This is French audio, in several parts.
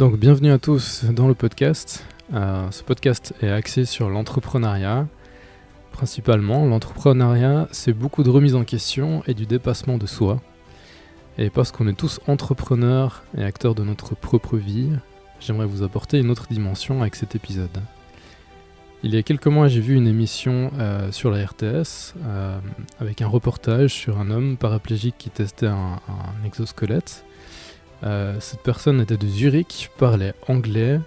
Donc bienvenue à tous dans le podcast. Ce podcast est axé sur l'entrepreneuriat. Principalement, l'entrepreneuriat, c'est beaucoup de remise en question et du dépassement de soi. Et parce qu'on est tous entrepreneurs et acteurs de notre propre vie, j'aimerais vous apporter une autre dimension avec cet épisode. Il y a quelques mois, j'ai vu une émission sur la RTS avec un reportage sur un homme paraplégique qui testait un exosquelette. Cette personne était de Zurich, parlait anglais,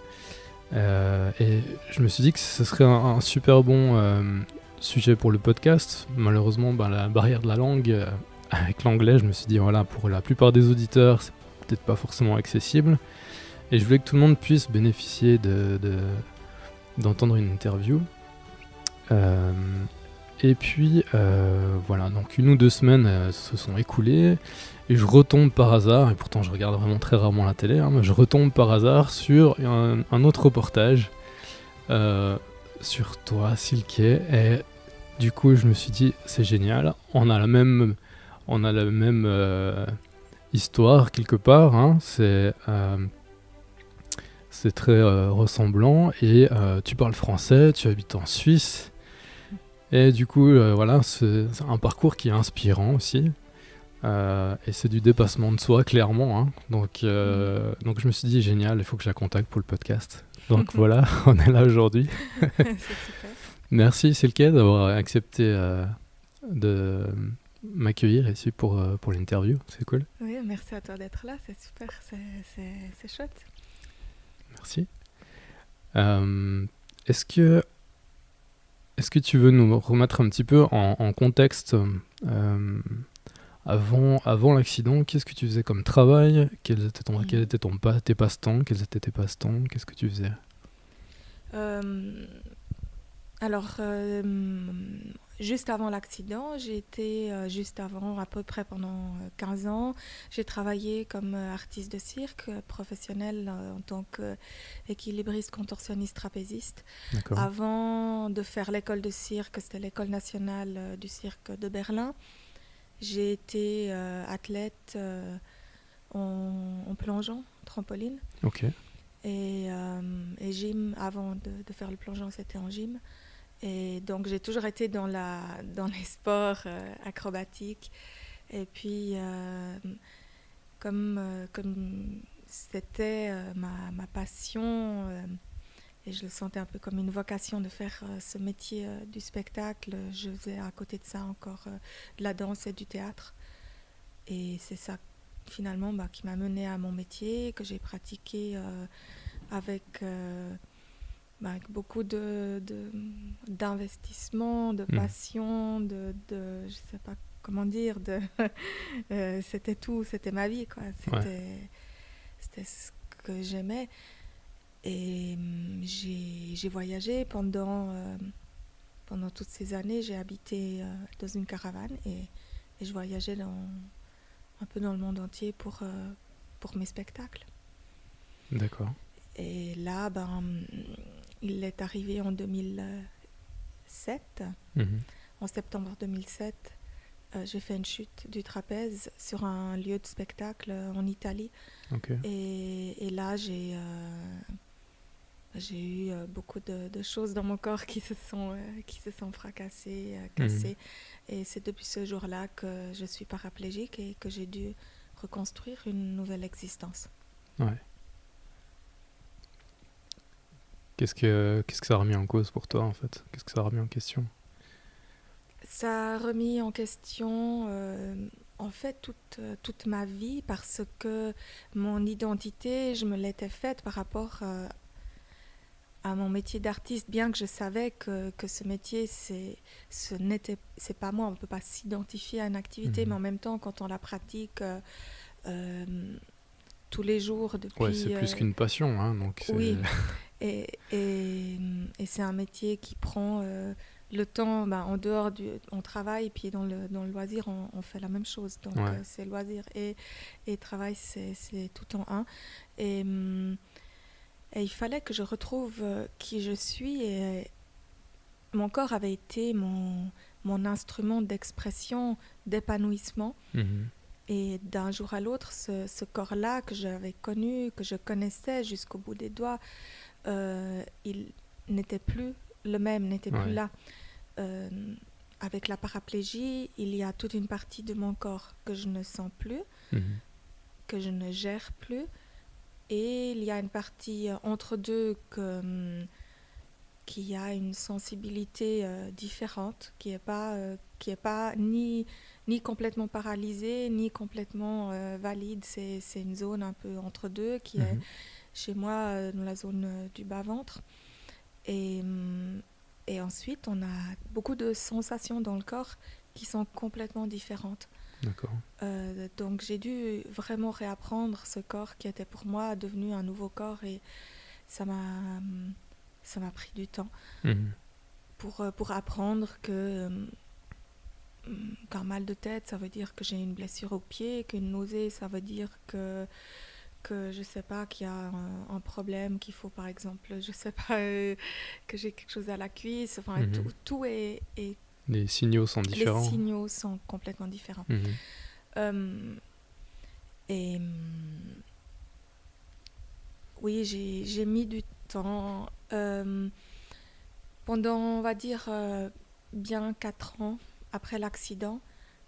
et je me suis dit que ce serait un super bon sujet pour le podcast. Malheureusement, la barrière de la langue, avec l'anglais, je me suis dit, voilà, pour la plupart des auditeurs, c'est peut-être pas forcément accessible. Et je voulais que tout le monde puisse bénéficier d'entendre une interview. Et puis, voilà, donc 1 ou 2 semaines se sont écoulées. Et je retombe par hasard, et pourtant je regarde vraiment très rarement la télé, mais je retombe par hasard sur un autre reportage sur toi, Silke, et du coup je me suis dit, c'est génial, on a la même histoire quelque part, c'est très ressemblant, et tu parles français, tu habites en Suisse, et du coup voilà, c'est un parcours qui est inspirant aussi. Et c'est du dépassement de soi, clairement. Donc je me suis dit, génial, il faut que je la contacte pour le podcast. Donc voilà, on est là aujourd'hui. C'est super. Merci Silke d'avoir accepté de m'accueillir ici pour l'interview. C'est cool. Oui, merci à toi d'être là, c'est super, c'est chouette. Merci. Est-ce que tu veux nous remettre un petit peu en contexte avant l'accident, qu'est-ce que tu faisais comme travail? Quels étaient tes passe-temps? Quels étaient tes passe-temps? Qu'est-ce que tu faisais? Alors, juste avant l'accident, j'ai été juste avant, à peu près pendant 15 ans, j'ai travaillé comme artiste de cirque professionnel en tant qu'équilibriste, contorsionniste, trapéziste. D'accord. Avant de faire l'école de cirque, c'était l'école nationale du cirque de Berlin. J'ai été athlète en plongeon, trampoline. Ok. Et gym, avant de faire le plongeon, c'était en gym. Et donc, j'ai toujours été dans les sports acrobatiques. Et puis, comme c'était ma passion, et je le sentais un peu comme une vocation de faire ce métier du spectacle, je faisais à côté de ça encore de la danse et du théâtre. Et c'est ça, finalement, qui m'a menée à mon métier, que j'ai pratiqué avec beaucoup d'investissement, de passion, je sais pas comment dire, c'était tout, c'était ma vie, quoi. C'était ce que j'aimais. Et j'ai voyagé pendant toutes ces années. J'ai habité dans une caravane et je voyageais un peu dans le monde entier pour mes spectacles. D'accord. Et là, il est arrivé en 2007. En septembre 2007, j'ai fait une chute du trapèze sur un lieu de spectacle en Italie. Okay. Et là, j'ai eu beaucoup de choses dans mon corps qui se sont fracassées, cassées. Et c'est depuis ce jour-là que je suis paraplégique et que j'ai dû reconstruire une nouvelle existence. Ouais. Qu'est-ce que ça a remis en cause pour toi, en fait? Qu'est-ce que ça a remis en question? Ça a remis en question, en fait, toute ma vie, parce que mon identité, je me l'étais faite par rapport à mon métier d'artiste, bien que je savais que ce métier, c'est pas moi, on ne peut pas s'identifier à une activité, mais en même temps, quand on la pratique tous les jours depuis... Ouais, c'est plus qu'une passion, donc c'est... Oui, et c'est un métier qui prend le temps, en dehors on travaille, et puis dans le loisir, on fait la même chose, donc c'est loisir et travail, c'est tout en un. Et il fallait que je retrouve qui je suis, et mon corps avait été mon instrument d'expression, d'épanouissement. Et d'un jour à l'autre, ce corps-là que j'avais connu, que je connaissais jusqu'au bout des doigts, il n'était plus le même, n'était plus Ouais. là. Euh, Avec la paraplégie, il y a toute une partie de mon corps que je ne sens plus, Mhm. que je ne gère plus. Et il y a une partie entre deux qui a une sensibilité différente, qui est pas ni complètement paralysée, ni complètement valide. C'est une zone un peu entre deux qui est Mhm. chez moi dans la zone du bas-ventre. Et, et ensuite, on a beaucoup de sensations dans le corps qui sont complètement différentes. D'accord. Donc j'ai dû vraiment réapprendre ce corps qui était pour moi devenu un nouveau corps et ça m'a, ça m'a pris du temps Mhm. pour apprendre qu'un mal de tête, ça veut dire que j'ai une blessure au pied, qu'une nausée, ça veut dire que je sais pas, qu'il y a un problème, qu'il faut par exemple, je sais pas, que j'ai quelque chose à la cuisse. Enfin, Mhm. tout est. Les signaux sont Les différents. signaux sont complètement différents. Mhm. Euh, et oui, j'ai mis du temps. Pendant, on va dire, bien 4 ans après l'accident,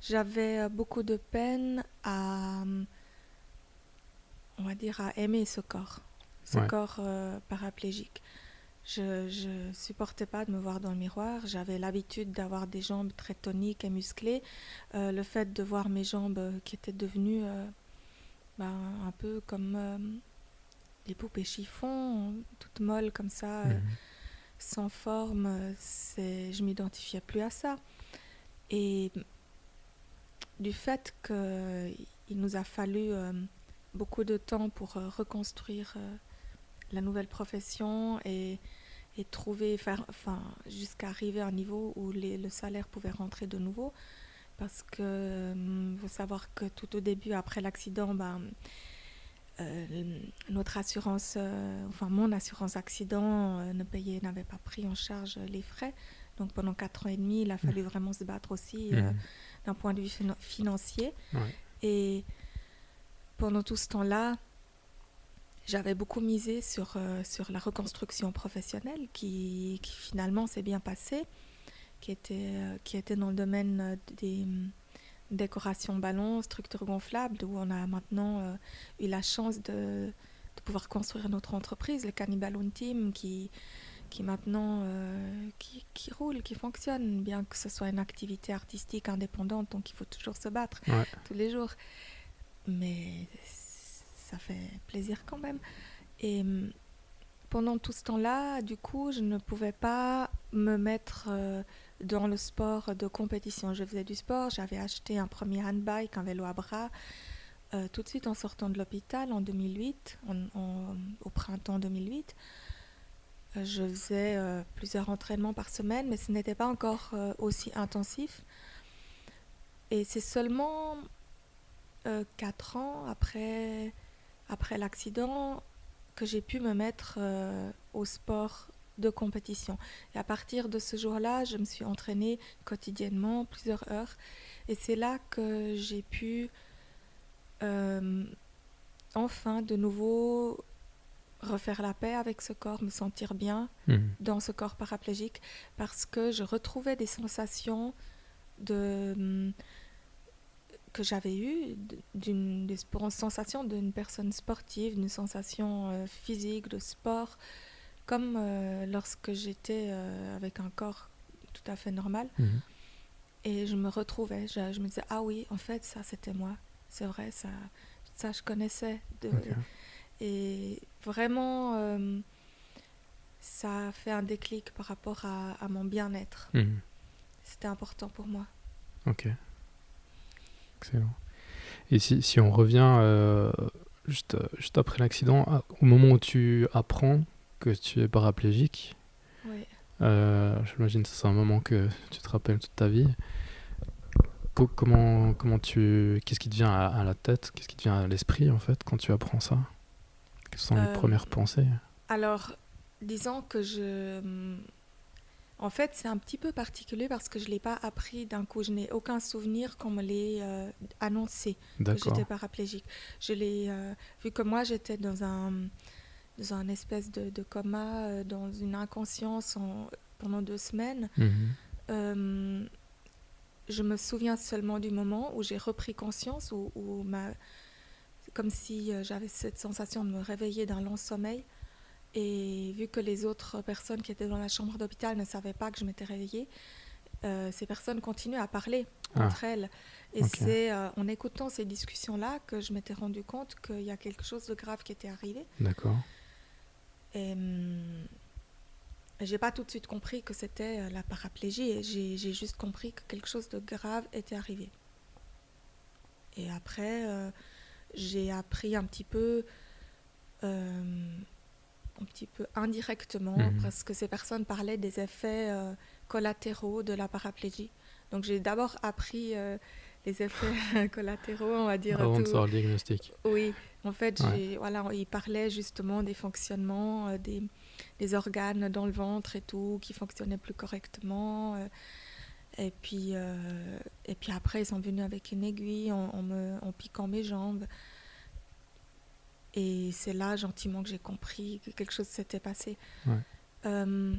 j'avais beaucoup de peine à, on va dire, à aimer ce Ouais. corps paraplégique. Je supportais pas de me voir dans le miroir. J'avais l'habitude d'avoir des jambes très toniques et musclées. Le fait de voir mes jambes qui étaient devenues un peu comme des poupées chiffon, toutes molles comme ça, Mhm. sans forme, je m'identifiais plus à ça. Et du fait qu'il nous a fallu beaucoup de temps pour reconstruire la nouvelle profession et trouver, jusqu'à arriver à un niveau où le salaire pouvait rentrer de nouveau. Parce que faut savoir que tout au début, après l'accident, notre assurance, mon assurance accident n'avait pas pris en charge les frais. Donc pendant 4 ans et demi, il a fallu vraiment se battre aussi Mhm. d'un point de vue financier. Ouais. Et pendant tout ce temps-là, j'avais beaucoup misé sur la reconstruction professionnelle qui finalement s'est bien passée, qui était dans le domaine des décorations ballons, structures gonflables, où on a maintenant eu la chance de pouvoir construire notre entreprise, le Cannibaloon Team, qui maintenant qui roule, qui fonctionne, bien que ce soit une activité artistique indépendante, donc il faut toujours se battre Ouais. tous les jours. Mais ça fait plaisir quand même. Et pendant tout ce temps-là, du coup, je ne pouvais pas me mettre dans le sport de compétition. Je faisais du sport, j'avais acheté un premier handbike, un vélo à bras, tout de suite en sortant de l'hôpital en 2008, au printemps 2008. Je faisais plusieurs entraînements par semaine, mais ce n'était pas encore aussi intensif. Et c'est seulement 4 ans après l'accident que j'ai pu me mettre au sport de compétition. Et à partir de ce jour-là, je me suis entraînée quotidiennement, plusieurs heures. Et c'est là que j'ai pu enfin de nouveau refaire la paix avec ce corps, me sentir bien Mhm. dans ce corps paraplégique, parce que je retrouvais des sensations que j'avais eues, des sensations d'une personne sportive, d'une sensation physique, de sport, comme lorsque j'étais avec un corps tout à fait normal. Mhm. Et je me retrouvais, je me disais, ah oui, en fait, ça c'était moi, c'est vrai, ça je connaissais. Ok. Et vraiment, ça a fait un déclic par rapport à mon bien-être. Mhm. C'était important pour moi. Ok. Excellent. Et si on revient juste après l'accident, au moment où tu apprends que tu es paraplégique, Oui. j'imagine que c'est un moment que tu te rappelles toute ta vie. Qu'est-ce qui te vient à la tête, qu'est-ce qui te vient à l'esprit en fait quand tu apprends ça? Quelles sont les Euh, premières pensées? alors, disons que En fait, c'est un petit peu particulier parce que je ne l'ai pas appris d'un coup. Je n'ai aucun souvenir qu'on me l'ait annoncé que D'accord. j'étais paraplégique. Je l'ai vu que moi, j'étais dans un espèce de coma, dans une inconscience pendant 2 semaines. Mhm. Euh, je me souviens seulement du moment où j'ai repris conscience, comme si j'avais cette sensation de me réveiller d'un long sommeil. Et vu que les autres personnes qui étaient dans la chambre d'hôpital ne savaient pas que je m'étais réveillée, ces personnes continuent à parler Ah, entre elles. Et ok. c'est en écoutant ces discussions-là que je m'étais rendu compte qu'il y a quelque chose de grave qui était arrivé. D'accord. Et j'ai pas tout de suite compris que c'était la paraplégie. Et j'ai juste compris que quelque chose de grave était arrivé. Et après, j'ai appris un petit peu indirectement, Mhm. parce que ces personnes parlaient des effets collatéraux de la paraplégie. Donc j'ai d'abord appris les effets collatéraux, on va dire Avant de tout. savoir le diagnostic. Oui, en fait, Ouais. voilà, ils parlaient justement des fonctionnements des organes dans le ventre et tout, qui fonctionnaient plus correctement. Et puis après, ils sont venus avec une aiguille en piquant mes jambes. Et c'est là, gentiment, que j'ai compris que quelque chose s'était passé. Ouais. Euh,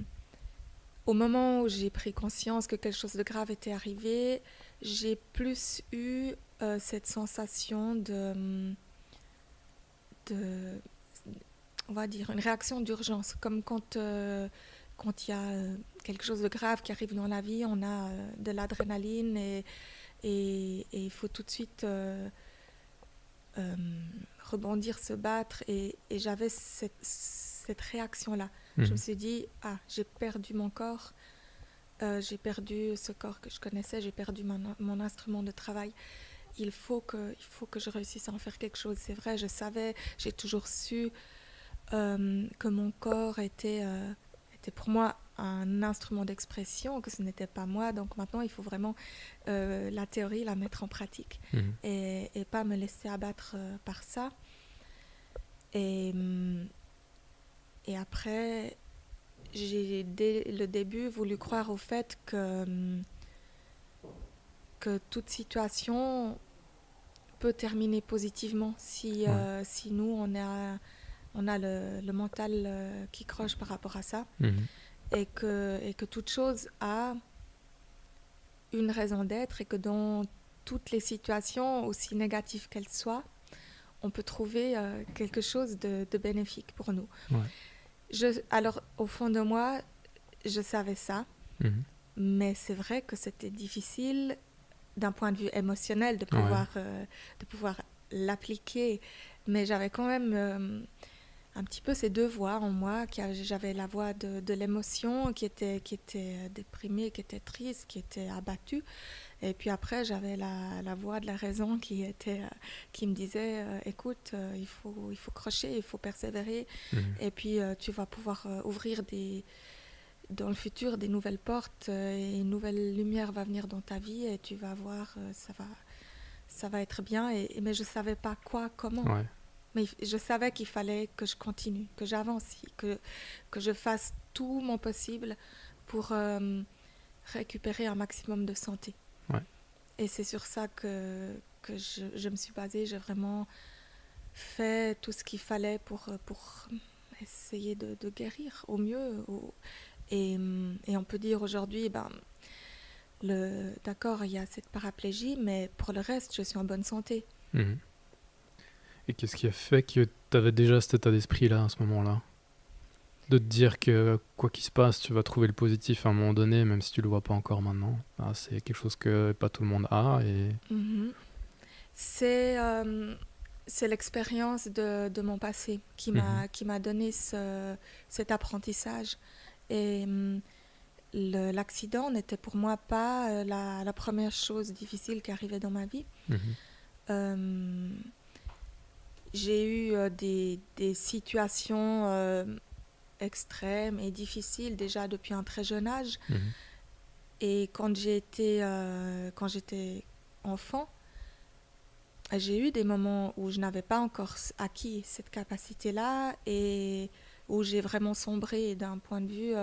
Au moment où j'ai pris conscience que quelque chose de grave était arrivé, j'ai plus eu cette sensation de, on va dire, une réaction d'urgence. Comme quand il y a quelque chose de grave qui arrive dans la vie, on a de l'adrénaline et il faut tout de suite euh, rebondir, se battre. Et j'avais cette réaction-là. Je me Mhm. suis dit, ah, j'ai perdu mon corps. J'ai perdu ce corps que je connaissais, j'ai perdu mon instrument de travail. Il faut que je réussisse à en faire quelque chose. C'est vrai, je savais, j'ai toujours su que mon corps était pour moi un instrument d'expression, que ce n'était pas moi. Donc maintenant, il faut vraiment la théorie, la mettre en pratique Mhm. et pas me laisser abattre par ça. Et, et après, j'ai dès le début voulu croire au fait que toute situation peut terminer positivement Ouais. si nous, on a le mental qui croche par rapport à ça Mhm. et que toute chose a une raison d'être et que dans toutes les situations, aussi négatives qu'elles soient, on peut trouver quelque chose de bénéfique pour nous. Ouais. Alors, au fond de moi, je savais ça, Mhm. mais c'est vrai que c'était difficile d'un point de vue émotionnel Ouais. de pouvoir l'appliquer. Mais j'avais quand même un petit peu ces deux voix en moi. J'avais la voix de l'émotion qui était déprimée, qui était triste, qui était abattue. Et puis après, j'avais la voix de la raison qui me disait écoute, il faut crocher, il faut persévérer. Mhm. Et puis tu vas pouvoir ouvrir dans le futur des nouvelles portes et une nouvelle lumière va venir dans ta vie et tu vas voir, ça va être bien. Mais je ne savais pas quoi, comment. Ouais. Mais je savais qu'il fallait que je continue, que j'avance, que je fasse tout mon possible pour récupérer un maximum de santé. Ouais. Et c'est sur ça que je me suis basée. J'ai vraiment fait tout ce qu'il fallait pour essayer de guérir au mieux. Et on peut dire aujourd'hui, d'accord, il y a cette paraplégie, mais pour le reste, je suis en bonne santé. Mhm. Et qu'est-ce qui a fait que tu avais déjà cet état d'esprit-là à ce moment-là? De te dire que quoi qu'il se passe, tu vas trouver le positif à un moment donné, même si tu le vois pas encore maintenant. Ah, c'est quelque chose que pas tout le monde a. Et... Mhm. C'est c'est l'expérience de mon passé qui Mhm. m'a donné cet apprentissage. Et l'accident n'était pour moi pas la première chose difficile qui arrivait dans ma vie. Mhm. Euh, j'ai eu des situations extrêmes et difficiles déjà depuis un très jeune âge. Mhm. Et quand j'étais enfant, j'ai eu des moments où je n'avais pas encore acquis cette capacité-là et où j'ai vraiment sombré d'un point de vue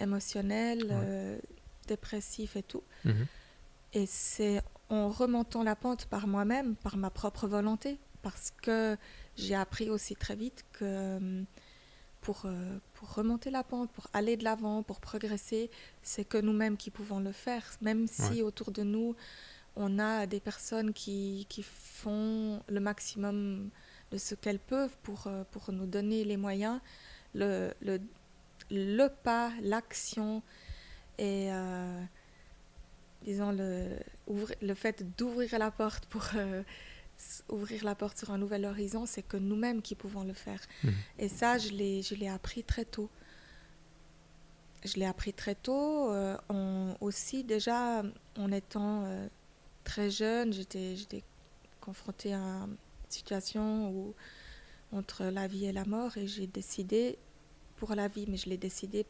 émotionnel, dépressif et tout. Mhm. Et c'est en remontant la pente par moi-même, par ma propre volonté, parce que j'ai appris aussi très vite que pour remonter la pente, pour aller de l'avant, pour progresser, c'est que nous-mêmes qui pouvons le faire. Même Ouais. si autour de nous, on a des personnes qui font le maximum de ce qu'elles peuvent pour nous donner les moyens, le, le, le pas, l'action et disons le fait d'ouvrir la porte pour ouvrir la porte sur un nouvel horizon, c'est que nous-mêmes qui pouvons le faire. Mhm. Et ça, je l'ai appris très tôt. Je l'ai appris très tôt, aussi déjà en étant très jeune, j'étais confrontée à une situation entre la vie et la mort et j'ai décidé pour la vie, mais je l'ai décidé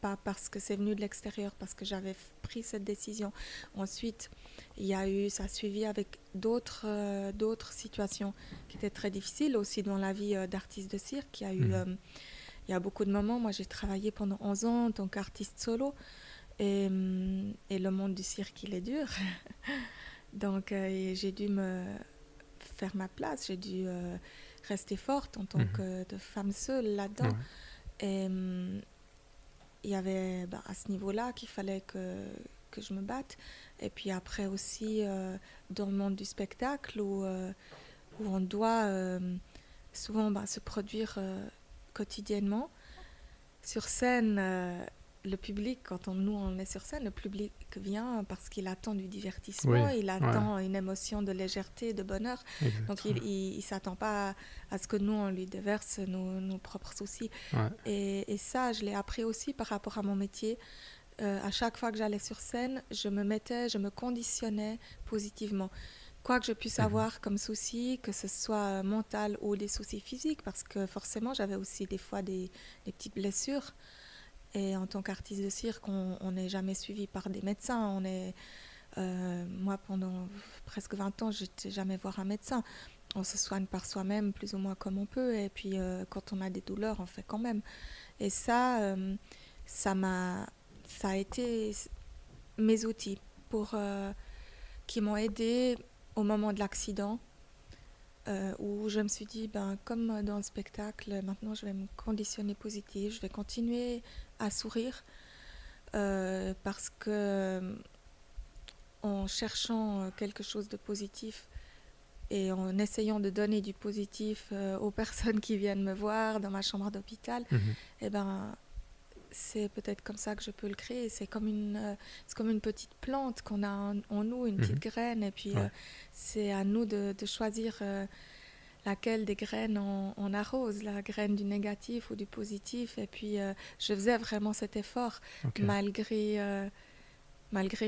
pas parce que c'est venu de l'extérieur, parce que j'avais pris cette décision. Ensuite, ça a suivi avec d'autres situations qui étaient très difficiles aussi dans la vie d'artiste de cirque. Il y a beaucoup de moments, moi j'ai travaillé pendant 11 ans en tant qu'artiste solo et le monde du cirque il est dur. Donc j'ai dû me faire ma place, j'ai dû rester forte en tant Mhm. que de femme seule là-dedans. Ouais. Et il y avait à ce niveau-là qu'il fallait que je me batte. Et puis après aussi dans le monde du spectacle où on doit souvent se produire quotidiennement. Sur scène, le public, nous on est sur scène, le public vient parce qu'il attend du divertissement, Oui, il ouais, attend une émotion de légèreté, de bonheur. Donc exactement. il s'attend pas à ce que nous on lui déverse nos propres soucis. Ouais. Et ça, je l'ai appris aussi par rapport à mon métier. À chaque fois que j'allais sur scène, je me conditionnais positivement. Quoi que je puisse Mhm. avoir comme souci, que ce soit mental ou des soucis physiques, parce que forcément, j'avais aussi des fois des petites blessures. Et en tant qu'artiste de cirque, on n'est jamais suivi par des médecins. Moi, pendant presque 20 ans, je n'étais jamais voir un médecin. On se soigne par soi-même, plus ou moins comme on peut. Et puis, quand on a des douleurs, on fait quand même. Et ça ça a été mes outils qui m'ont aidé au moment de l'accident, où je me suis dit, comme dans le spectacle, maintenant je vais me conditionner positif, je vais continuer à sourire, parce que en cherchant quelque chose de positif et en essayant de donner du positif aux personnes qui viennent me voir dans ma chambre d'hôpital, Mhm. eh ben, c'est peut-être comme ça que je peux le créer. C'est comme une petite plante qu'on a en nous, une petite Mhm. graine, et puis Ouais. c'est à nous de choisir laquelle des graines on arrose, la graine du négatif ou du positif. Et puis je faisais vraiment cet effort, Ok. malgré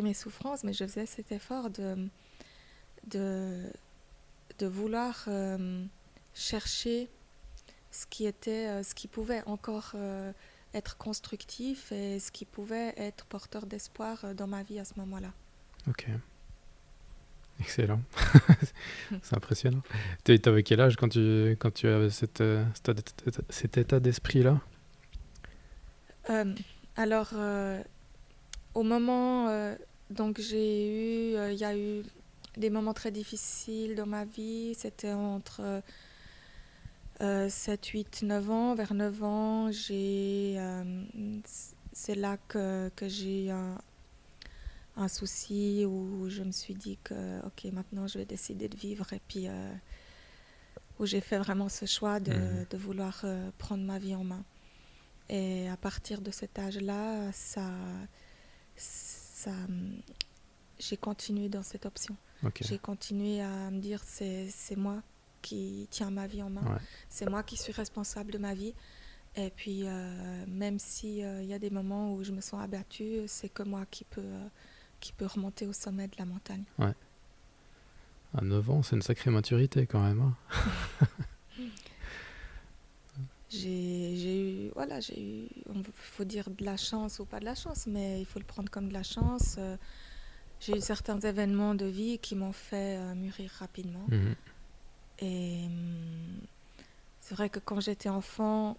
mes souffrances, mais je faisais cet effort de, de vouloir chercher ce qui pouvait encore être constructif et ce qui pouvait être porteur d'espoir dans ma vie à ce moment-là. Ok. Excellent. C'est impressionnant. T'avais quel âge quand tu avais cet état d'esprit-là? Alors, au moment, donc il y a eu des moments très difficiles dans ma vie. C'était entre 7, 8, 9 ans. Vers 9 ans, c'est là que j'ai eu un souci où je me suis dit que, ok, maintenant je vais décider de vivre. Et puis, où j'ai fait vraiment ce choix Mhm. de vouloir prendre ma vie en main. Et à partir de cet âge-là, j'ai continué dans cette option. Ok. J'ai continué à me dire c'est moi qui tiens ma vie en main, Ouais. c'est moi qui suis responsable de ma vie. Et puis même s'il y a des moments où je me sens abattue, c'est que moi qui peut remonter au sommet de la montagne. Ouais. À 9 ans, c'est une sacrée maturité quand même, hein. J'ai eu, il faut dire de la chance ou pas de la chance, mais il faut le prendre comme de la chance. J'ai eu certains événements de vie qui m'ont fait mûrir rapidement. Mhm. Et c'est vrai que quand j'étais enfant,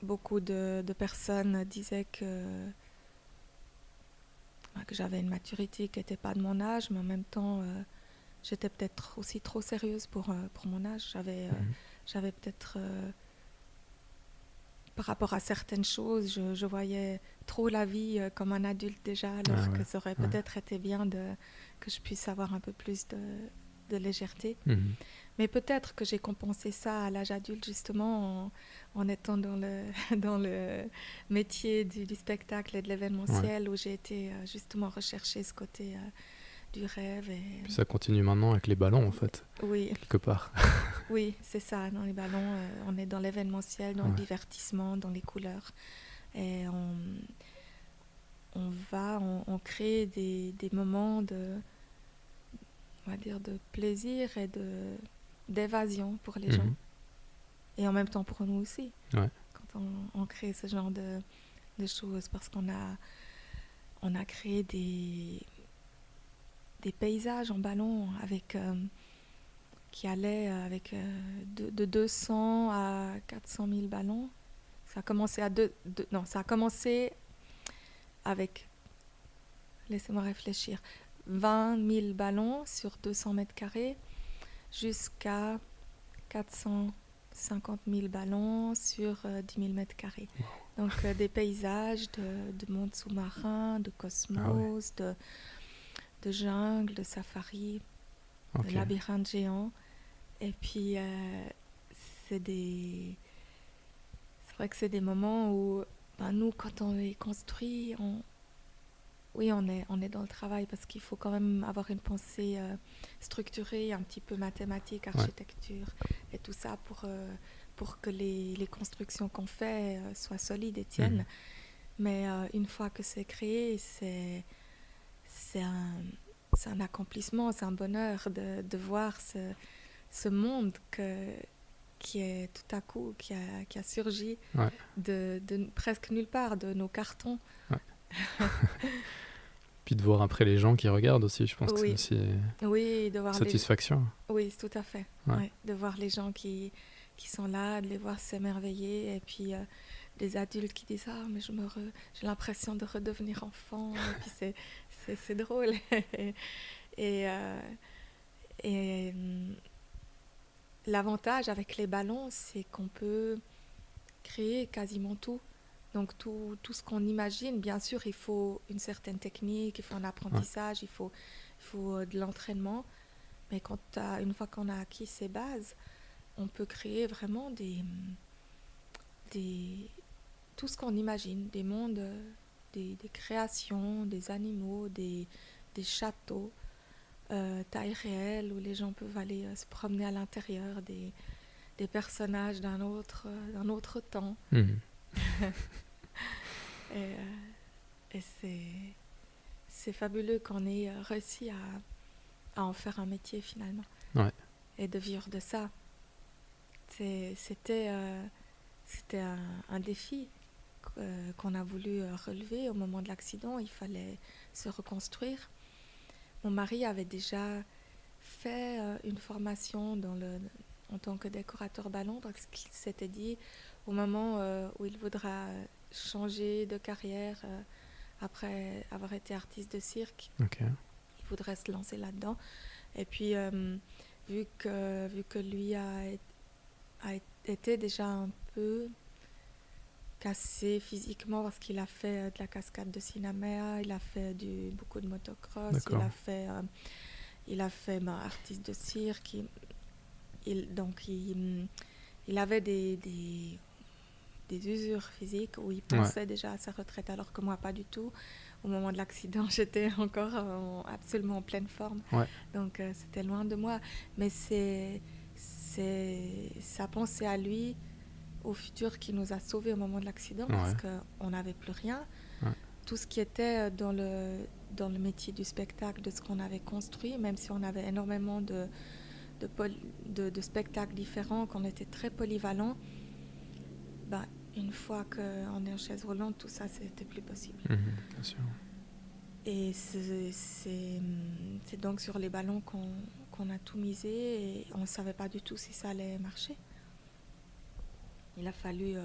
beaucoup de personnes disaient que j'avais une maturité qui n'était pas de mon âge, mais en même temps, j'étais peut-être aussi trop sérieuse pour mon âge. J'avais peut-être, par rapport à certaines choses, je voyais trop la vie comme un adulte déjà, alors que ça aurait peut-être été bien que je puisse avoir un peu plus de légèreté. Mais peut-être que j'ai compensé ça à l'âge adulte, justement, en étant dans le métier du spectacle et de l'événementiel, où j'ai été justement rechercher ce côté du rêve. Puis ça continue maintenant avec les ballons, en fait, quelque part. Oui, c'est ça, dans les ballons, on est dans l'événementiel, dans le divertissement, dans les couleurs. Et on crée des moments on va dire, de plaisir et d'évasion pour les gens. Et en même temps pour nous aussi, quand on crée ce genre de choses, parce qu'on a créé des paysages en ballon qui allaient avec de 200 à 400 000 ballons. Ça a commencé ça a commencé avec, laissez-moi réfléchir, 20 000 ballons sur 200 mètres carrés jusqu'à 450 000 ballons sur 10 000 mètres carrés. Donc des paysages de mondes sous-marins, de cosmos, de jungle, de safari, de labyrinthes géants. Et puis c'est vrai que c'est des moments où nous, quand on les construit, on est dans le travail, parce qu'il faut quand même avoir une pensée structurée, un petit peu mathématique, architecture et tout ça pour que les constructions qu'on fait soient solides et tiennent. Mais une fois que c'est créé, c'est un accomplissement, c'est un bonheur de voir ce monde qui est tout à coup, qui a surgi de presque nulle part, de nos cartons. Puis de voir après les gens qui regardent aussi, je pense que c'est aussi de voir satisfaction. Oui, tout à fait. De voir les gens qui sont là, de les voir s'émerveiller, et puis des adultes qui disent « Ah, mais j'ai l'impression de redevenir enfant », et puis c'est drôle. et l'avantage avec les ballons, c'est qu'on peut créer quasiment tout. Donc tout ce qu'on imagine, bien sûr, il faut une certaine technique, il faut un apprentissage, il faut de l'entraînement. Mais une fois qu'on a acquis ces bases, on peut créer vraiment tout ce qu'on imagine, des mondes, des créations, des animaux, des châteaux, taille réelle, où les gens peuvent aller se promener à l'intérieur, des personnages d'un autre temps. Et c'est fabuleux qu'on ait réussi à en faire un métier finalement, et de vivre de ça. C'était un défi qu'on a voulu relever au moment de l'accident. Il fallait se reconstruire. Mon mari avait déjà fait une formation en tant que décorateur ballon, parce qu'il s'était dit, au moment où il voudra changer de carrière après avoir été artiste de cirque, il voudrait se lancer là-dedans. Et puis vu que lui a été déjà un peu cassé physiquement, parce qu'il a fait de la cascade de Sinamea, il a fait beaucoup de motocross, il a fait artiste de cirque, il avait des usures physiques où il pensait déjà à sa retraite, alors que moi pas du tout. Au moment de l'accident, j'étais encore absolument en pleine forme, donc c'était loin de moi. Mais c'est sa pensée à lui, au futur, qui nous a sauvés au moment de l'accident, parce qu'on n'avait plus rien. Tout ce qui était dans le métier du spectacle, de ce qu'on avait construit, même si on avait énormément de spectacles différents, qu'on était très polyvalents, une fois qu'on est en chaise roulante, tout ça, c'était plus possible. Bien sûr. Et c'est donc sur les ballons qu'on a tout misé, et on ne savait pas du tout si ça allait marcher. Il a fallu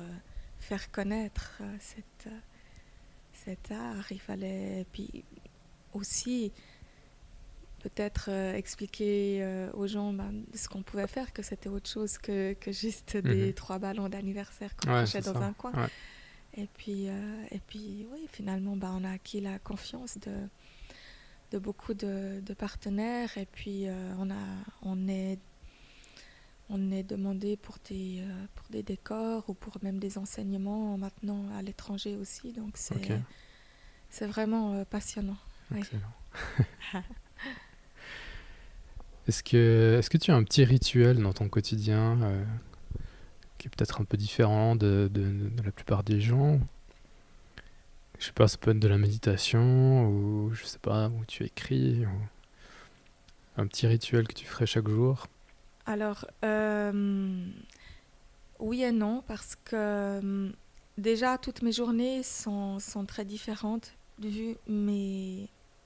faire connaître cet art. Il fallait, et puis aussi peut-être expliquer aux gens ce qu'on pouvait faire, que c'était autre chose que juste des 3 ballons d'anniversaire qu'on cachait dans un coin. Ouais. Et puis oui, finalement, on a acquis la confiance de beaucoup de partenaires. Et puis on est demandé pour des décors ou pour même des enseignements maintenant à l'étranger aussi. Donc c'est vraiment passionnant. Excellent. Oui. Est-ce que tu as un petit rituel dans ton quotidien qui est peut-être un peu différent de la plupart des gens? Je sais pas, ça peut être de la méditation ou je sais pas, où tu écris, ou un petit rituel que tu ferais chaque jour. Alors, oui et non, parce que déjà, toutes mes journées sont très différentes, vu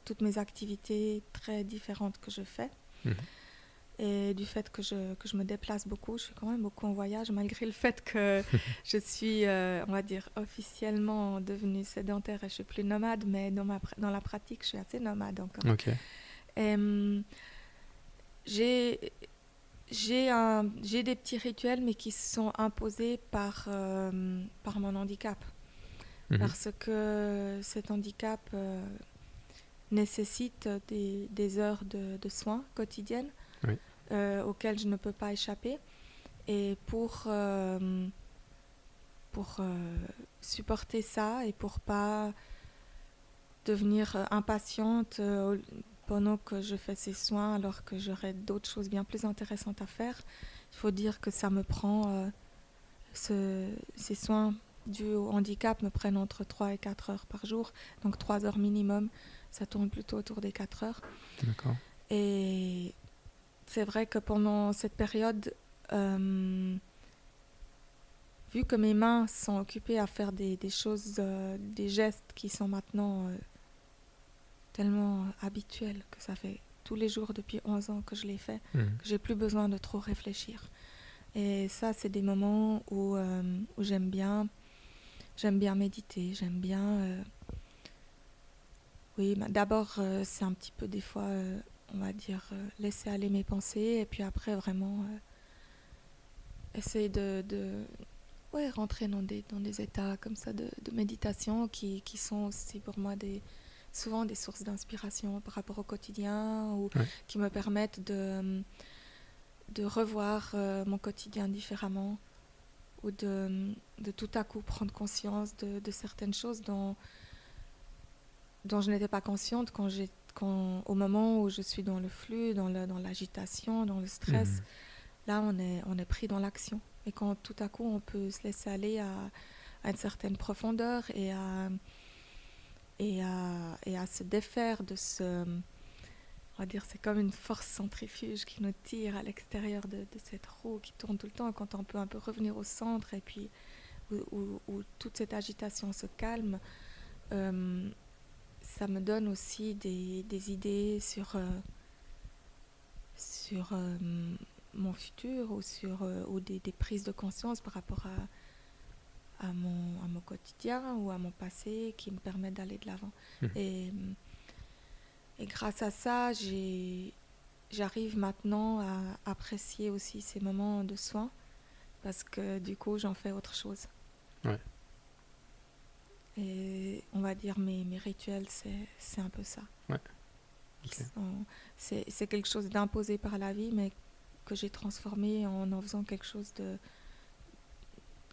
toutes mes activités très différentes que je fais. Mhm. Et du fait que je me déplace beaucoup, je suis quand même beaucoup en voyage, malgré le fait que je suis, on va dire, officiellement devenue sédentaire et je suis plus nomade, mais dans la pratique, je suis assez nomade encore. Ok. Et, j'ai des petits rituels, mais qui sont imposés par mon handicap. Mhm. Parce que cet handicap nécessite des heures de soins quotidiennes, Oui. auxquelles je ne peux pas échapper. Et pour supporter ça et pour pas devenir impatiente pendant que je fais ces soins, alors que j'aurais d'autres choses bien plus intéressantes à faire, il faut dire que ça me prend, ces soins dus au handicap me prennent entre 3 et 4 heures par jour, donc 3 heures minimum, ça tourne plutôt autour des 4 heures. D'accord. Et c'est vrai que pendant cette période, vu que mes mains sont occupées à faire des choses, des gestes qui sont maintenant tellement habituels, que ça fait tous les jours depuis 11 ans que je les fais, que j'ai plus besoin de trop réfléchir. Et ça, c'est des moments où j'aime bien méditer, j'aime bien... oui, d'abord, c'est un petit peu des fois, on va dire, laisser aller mes pensées, et puis après, vraiment, essayer de rentrer dans des états comme ça de méditation qui sont aussi pour moi souvent des sources d'inspiration par rapport au quotidien, ou qui me permettent de revoir mon quotidien différemment, ou de tout à coup prendre conscience de certaines choses dont je n'étais pas consciente au moment où je suis dans le flux, dans l'agitation, dans le stress. Là, on est pris dans l'action. Et quand tout à coup, on peut se laisser aller à une certaine profondeur et à se défaire de on va dire, c'est comme une force centrifuge qui nous tire à l'extérieur de cette roue qui tourne tout le temps. Et quand on peut un peu revenir au centre, et puis où toute cette agitation se calme, ça me donne aussi des idées sur mon futur, ou des prises de conscience par rapport à mon quotidien ou à mon passé, qui me permettent d'aller de l'avant. Et grâce à ça, j'arrive maintenant à apprécier aussi ces moments de soins, parce que du coup, j'en fais autre chose. Ouais. Et on va dire mes rituels, c'est un peu ça. Ouais. Okay. C'est quelque chose d'imposé par la vie, mais que j'ai transformé en faisant quelque chose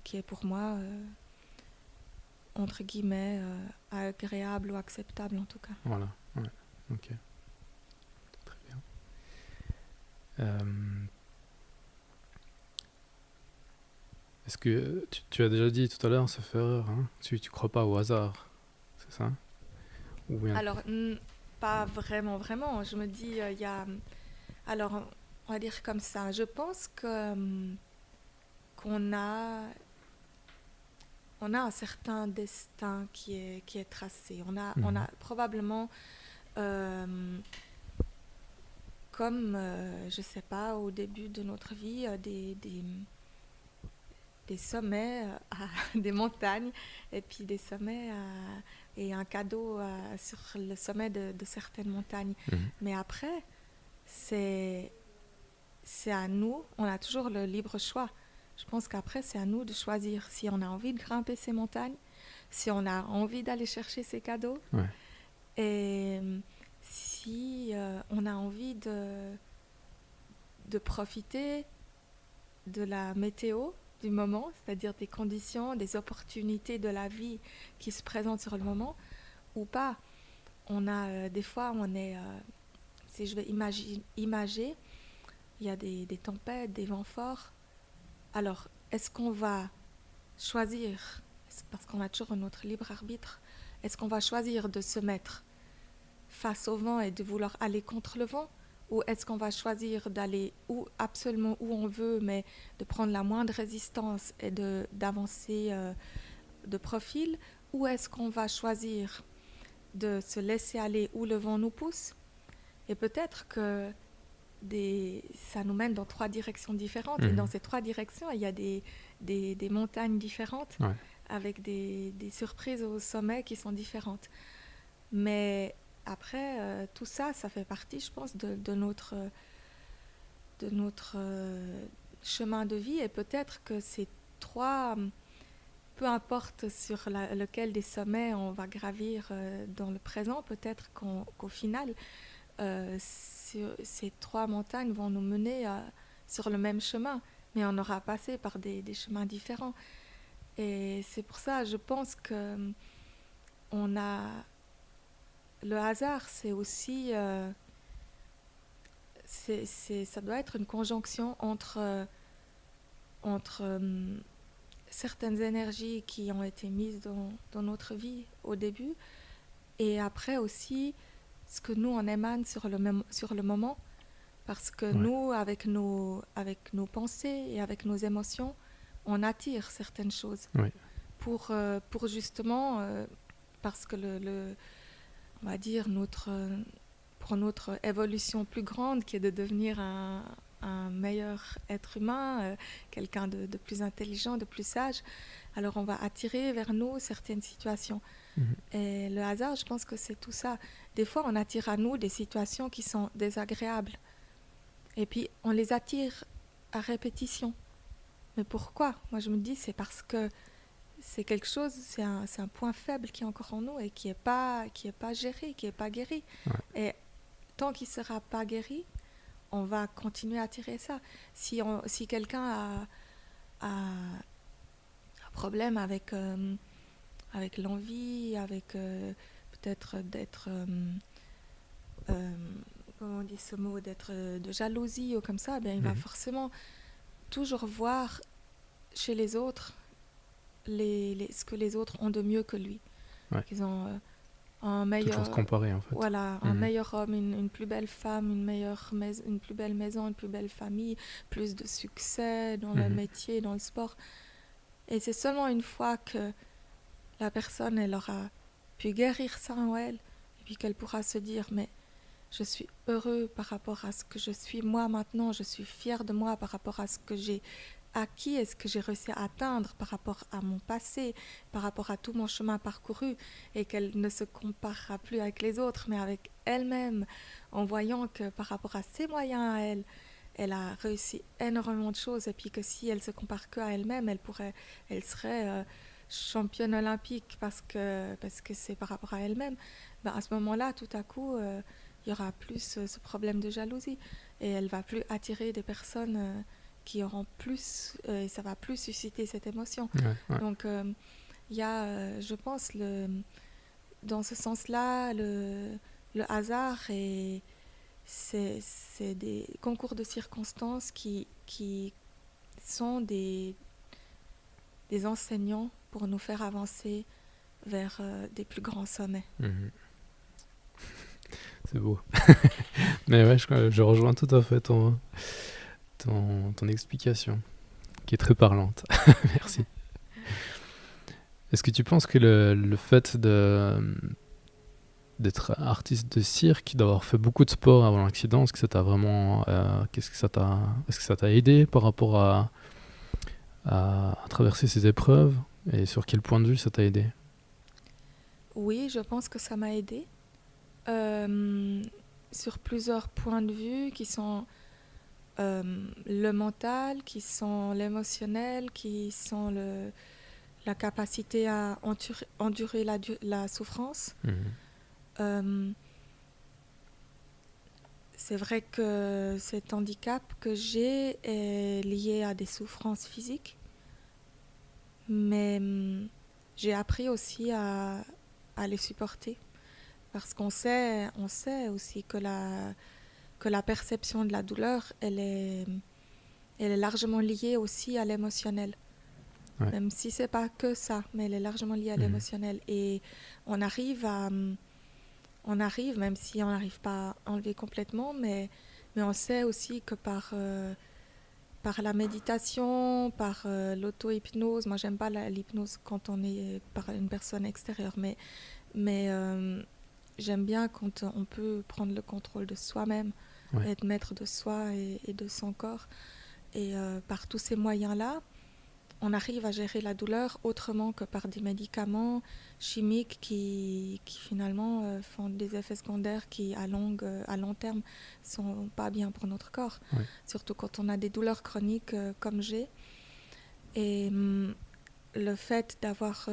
qui est pour moi, entre guillemets, agréable ou acceptable en tout cas. Voilà, ouais, ok. Très bien. Est-ce que tu as déjà dit tout à l'heure, sauf erreur, hein, tu crois pas au hasard, c'est ça? Ou bien... Alors, pas vraiment. Je me dis, il y a... Alors, on va dire comme ça. Je pense qu'on a un certain destin qui est tracé. On a probablement, comme, je sais pas, au début de notre vie, des sommets à des montagnes, et puis des sommets et un cadeau sur le sommet de certaines montagnes. Mais après, c'est à nous, on a toujours le libre choix. Je pense qu'après, c'est à nous de choisir si on a envie de grimper ces montagnes, si on a envie d'aller chercher ces cadeaux, et si on a envie de profiter de la météo du moment, c'est-à-dire des conditions, des opportunités de la vie qui se présentent sur le moment, ou pas. On a des fois, si je vais imager, il y a des tempêtes, des vents forts. Alors, est-ce qu'on va choisir, parce qu'on a toujours notre libre arbitre, est-ce qu'on va choisir de se mettre face au vent et de vouloir aller contre le vent, ou est-ce qu'on va choisir d'aller absolument où on veut, mais de prendre la moindre résistance et d'avancer de profil, ou est-ce qu'on va choisir de se laisser aller où le vent nous pousse? Et peut-être que ça nous mène dans 3 directions différentes, et dans ces 3 directions, il y a des montagnes différentes, avec des surprises au sommet qui sont différentes. Mais après, tout ça, ça fait partie, je pense, de notre chemin de vie, et peut-être que ces 3, peu importe sur lequel des sommets on va gravir dans le présent, peut-être qu'au final, ces 3 montagnes vont nous mener sur le même chemin, mais on aura passé par des chemins différents. Et c'est pour ça, je pense que le hasard, c'est aussi, ça doit être une conjonction entre certaines énergies qui ont été mises dans notre vie au début, et après aussi ce que nous on émane sur le moment, parce que nous, avec nos pensées et avec nos émotions, on attire certaines choses pour justement, parce que on va dire pour notre évolution plus grande, qui est de devenir un meilleur être humain, quelqu'un de plus intelligent, de plus sage. Alors on va attirer vers nous certaines situations. Et le hasard, je pense que c'est tout ça. Des fois, on attire à nous des situations qui sont désagréables. Et puis, on les attire à répétition. Mais pourquoi? Moi, je me dis, c'est parce que c'est quelque chose, c'est un point faible qui est encore en nous et qui est pas géré, qui est pas guéri. Et tant qu'il sera pas guéri, on va continuer à attirer ça. Si quelqu'un a un problème avec l'envie, avec peut-être d'être, comment on dit ce mot, d'être de jalousie ou comme ça, il va forcément toujours voir chez les autres ce que les autres ont de mieux que lui. Ils ont un meilleur... Toujours se comparer, en fait. Voilà, un meilleur homme, une plus belle femme, une plus belle maison, une plus belle famille, plus de succès dans le métier, dans le sport. Et c'est seulement une fois que la personne, elle aura pu guérir ça en elle, et puis qu'elle pourra se dire, mais je suis heureux par rapport à ce que je suis moi maintenant, je suis fière de moi par rapport à ce que j'ai acquis et ce que j'ai réussi à atteindre par rapport à mon passé, par rapport à tout mon chemin parcouru, et qu'elle ne se comparera plus avec les autres, mais avec elle-même, en voyant que par rapport à ses moyens à elle, elle a réussi énormément de choses, et puis que si elle se compare que à elle-même, elle serait championne olympique parce que c'est par rapport à elle-même. À ce moment-là, tout à coup, il y aura plus ce problème de jalousie, et elle va plus attirer des personnes qui auront plus, et ça va plus susciter cette émotion. Donc, il y a, je pense, dans ce sens-là, le hasard, et c'est des concours de circonstances qui sont des enseignants pour nous faire avancer vers des plus grands sommets. C'est beau. Mais ouais, je rejoins tout à fait ton explication, qui est très parlante. Merci. Est-ce que tu penses que le fait d'être artiste de cirque, d'avoir fait beaucoup de sport avant l'accident, est-ce que ça t'a vraiment, est-ce que ça t'a aidé par rapport à à traverser ces épreuves et sur quel point de vue ça t'a aidé? Oui, je pense que ça m'a aidé euh, sur plusieurs points de vue qui sont le mental, qui sont l'émotionnel, qui sont la capacité à endurer la souffrance. Mhm. Euh, c'est vrai que cet handicap que j'ai est lié à des souffrances physiques, mais j'ai appris aussi à les supporter parce on sait aussi que la perception de la douleur, elle est largement liée aussi à l'émotionnel. Ouais. Même si c'est pas que ça, mais elle est largement liée à Mhm. l'émotionnel. Et on arrive à, on arrive, même si on n'arrive pas à enlever complètement, mais on sait aussi que par la méditation, par l'auto-hypnose, moi j'aime pas l'hypnose quand on est par une personne extérieure, mais j'aime bien quand on peut prendre le contrôle de soi-même, Ouais. être maître de soi et de son corps. Et par tous ces moyens-là, on arrive à gérer la douleur autrement que par des médicaments chimiques qui finalement font des effets secondaires qui à long terme sont pas bien pour notre corps, Ouais. surtout quand on a des douleurs chroniques comme j'ai. Et le fait d'avoir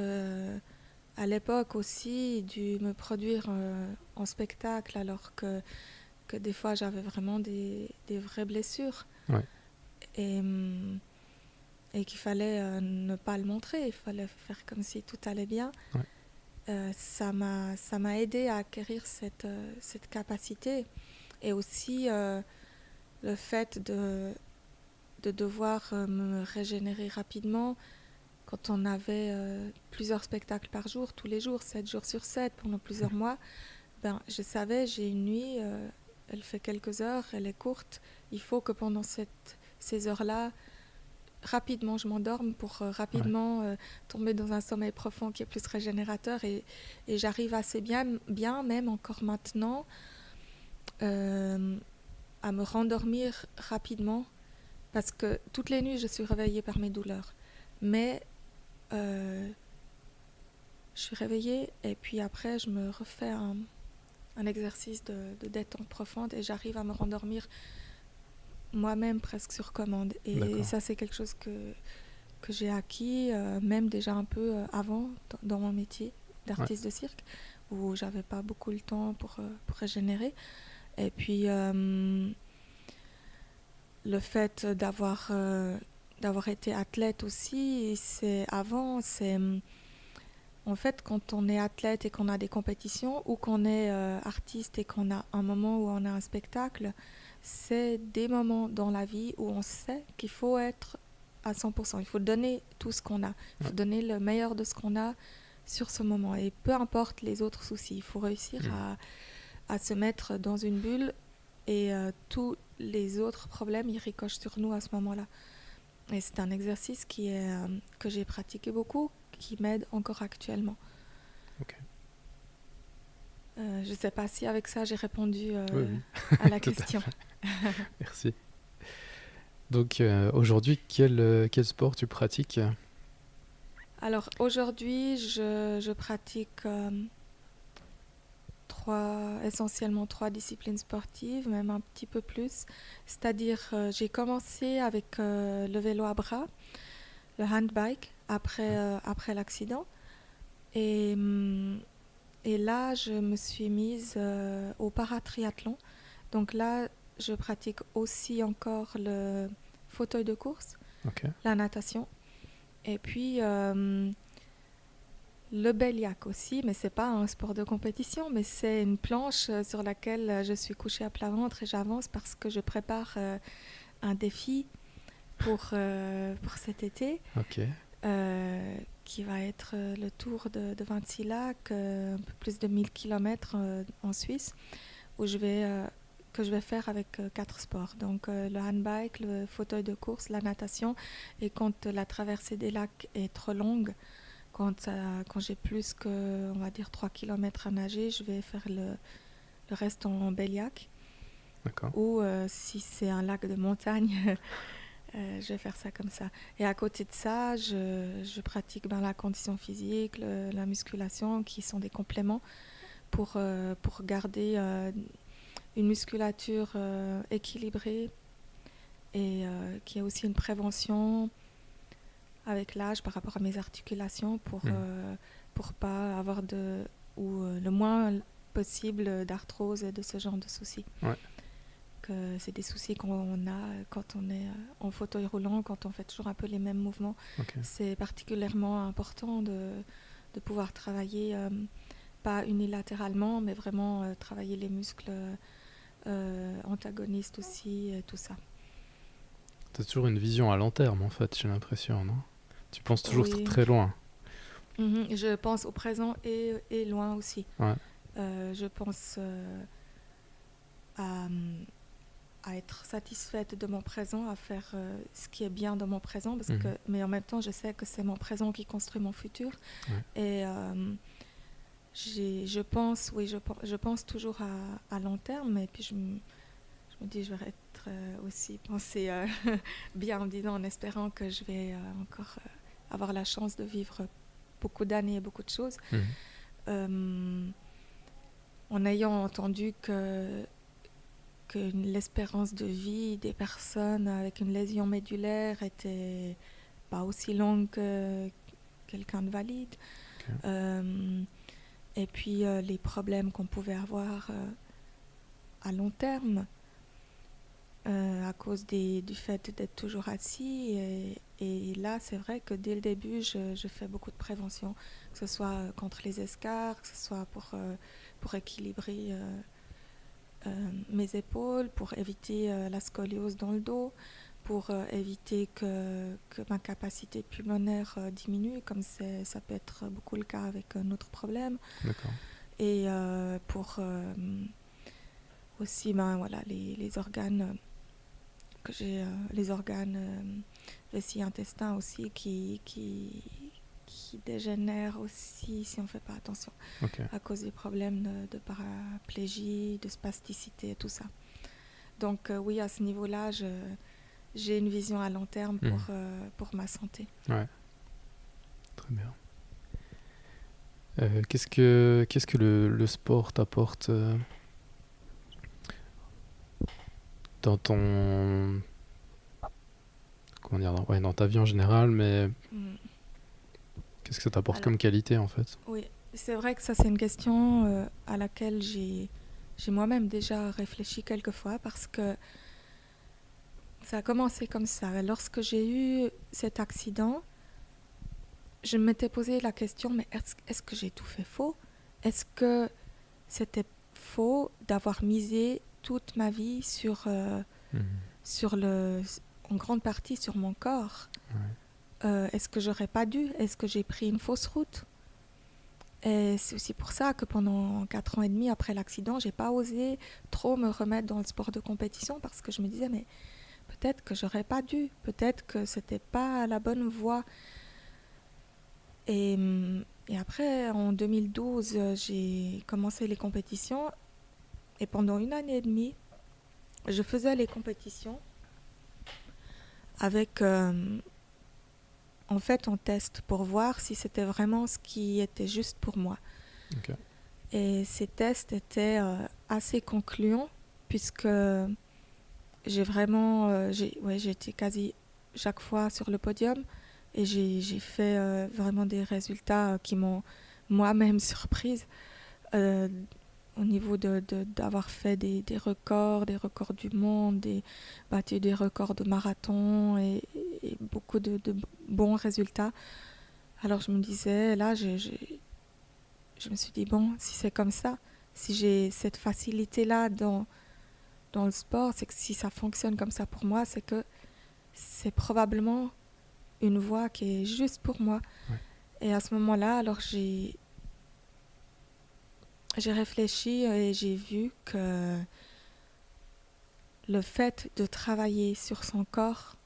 à l'époque aussi dû me produire en spectacle alors que des fois j'avais vraiment des vraies blessures Ouais. et, et qu'il fallait ne pas le montrer, il fallait faire comme si tout allait bien. Ouais. Ça m'a aidé à acquérir cette capacité et aussi le fait de devoir me régénérer rapidement quand on avait plusieurs spectacles par jour, tous les jours, 7 jours sur 7 pendant plusieurs mois. Ben, je savais, j'ai une nuit, elle fait quelques heures, elle est courte, il faut que pendant ces heures-là, rapidement je m'endorme pour Ouais. rapidement tomber dans un sommeil profond qui est plus régénérateur et j'arrive assez bien, même encore maintenant, euh, à me rendormir rapidement parce que toutes les nuits je suis réveillée par mes douleurs. Mais euh, je suis réveillée et puis après je me refais un exercice de détente profonde et j'arrive à me rendormir moi-même presque sur commande. Et D'accord. ça c'est quelque chose que j'ai acquis même déjà un peu avant dans mon métier Ouais. d'artiste de cirque où j'avais pas beaucoup le temps pour régénérer. Et puis le fait d'avoir été athlète aussi, c'est en fait quand on est athlète et qu'on a des compétitions ou qu'on est artiste et qu'on a un moment où on a un spectacle, c'est des moments dans la vie où on sait qu'il faut être à 100%. Il faut donner tout ce qu'on a. Il Ouais. faut donner le meilleur de ce qu'on a sur ce moment. Et peu importe les autres soucis, il faut réussir Mhm. à se mettre dans une bulle et tous les autres problèmes, ils ricochent sur nous à ce moment-là. Et c'est un exercice que j'ai pratiqué beaucoup, qui m'aide encore actuellement. Ok. Je ne sais pas si avec ça j'ai répondu Oui, oui. à la Tout à question. fait. Merci. Donc aujourd'hui, quel sport tu pratiques? Alors aujourd'hui, je pratique essentiellement trois disciplines sportives, même un petit peu plus. C'est-à-dire, j'ai commencé avec le vélo à bras, le handbike, après l'accident. Et, et là, je me suis mise au paratriathlon. Donc là, je pratique aussi encore le fauteuil de course, Ok. la natation. Et puis, le Béliac aussi, mais c'est pas un sport de compétition, mais c'est une planche sur laquelle je suis couchée à plat ventre et j'avance parce que je prépare un défi pour cet été Ok. qui va être le tour de 26 lacs, un peu plus de 1000 km en Suisse, où que je vais faire avec 4 sports. Donc le handbike, le fauteuil de course, la natation, et quand la traversée des lacs est trop longue, quand j'ai plus que, on va dire, 3 km à nager, je vais faire le reste en Béliac. D'accord. Ou si c'est un lac de montagne, Je vais faire ça comme ça. Et à côté de ça, je pratique la condition physique, la musculation, qui sont des compléments pour garder une musculature équilibrée et qui est aussi une prévention avec l'âge par rapport à mes articulations pour pas avoir le moins possible d'arthrose et de ce genre de soucis. Ouais. Que c'est des soucis qu'on a quand on est en fauteuil roulant, quand on fait toujours un peu les mêmes mouvements. Okay. C'est particulièrement important de pouvoir travailler, pas unilatéralement, mais vraiment travailler les muscles antagonistes aussi, et tout ça. Tu as toujours une vision à long terme, en fait, j'ai l'impression, non? Tu penses toujours très loin. Je pense au présent et loin aussi. Ouais. Je pense à être satisfaite de mon présent, à faire ce qui est bien dans mon présent, mais en même temps, je sais que c'est mon présent qui construit mon futur. Ouais. Et je pense toujours à long terme, et puis je me dis, je vais être aussi penser bien en me disant, en espérant que je vais encore avoir la chance de vivre beaucoup d'années et beaucoup de choses. En ayant entendu que l'espérance de vie des personnes avec une lésion médulaire était pas aussi longue que quelqu'un de valide. Okay. Et puis les problèmes qu'on pouvait avoir à long terme à cause du fait d'être toujours assis. Et là, c'est vrai que dès le début, je fais beaucoup de prévention, que ce soit contre les escarres, que ce soit pour équilibrer mes épaules, pour éviter la scoliose dans le dos, pour éviter que ma capacité pulmonaire diminue, comme ça peut être beaucoup le cas avec un autre problème. D'accord. Et pour aussi les organes que j'ai, les organes vessie intestin aussi qui dégénèrent aussi si on ne fait pas attention. Okay. À cause des problèmes de paraplégie, de spasticité, tout ça. Donc oui, à ce niveau-là, j'ai une vision à long terme pour ma santé. Ouais, très bien. Qu'est-ce que le sport t'apporte dans ton... Comment dire, dans ta vie en général, mais qu'est-ce que ça t'apporte comme qualité en fait? Oui, c'est vrai que ça c'est une question à laquelle j'ai moi-même déjà réfléchi quelques fois, parce que ça a commencé comme ça. Lorsque j'ai eu cet accident, je m'étais posé la question, mais est-ce que j'ai tout fait faux? Est-ce que c'était faux d'avoir misé toute ma vie en grande partie sur mon corps? Ouais. Est-ce que j'aurais pas dû? Est-ce que j'ai pris une fausse route? Et c'est aussi pour ça que pendant 4 ans et demi après l'accident, j'ai pas osé trop me remettre dans le sport de compétition, parce que je me disais, mais peut-être que j'aurais pas dû, peut-être que c'était pas la bonne voie. Et après, en 2012, j'ai commencé les compétitions, et pendant 1 année et demie, je faisais les compétitions avec en fait on teste pour voir si c'était vraiment ce qui était juste pour moi. Okay. Et ces tests étaient assez concluants, puisque j'ai été quasi chaque fois sur le podium, et j'ai fait vraiment des résultats qui m'ont moi-même surprise au niveau d'avoir fait des records du monde, battu des records de marathon et beaucoup de bons résultats. Alors je me disais, là, je me suis dit, bon, si c'est comme ça, si j'ai cette facilité-là dans le sport, c'est que si ça fonctionne comme ça pour moi, c'est que c'est probablement une voie qui est juste pour moi. Ouais. Et à ce moment-là, alors j'ai réfléchi et j'ai vu que le fait de travailler sur son corps,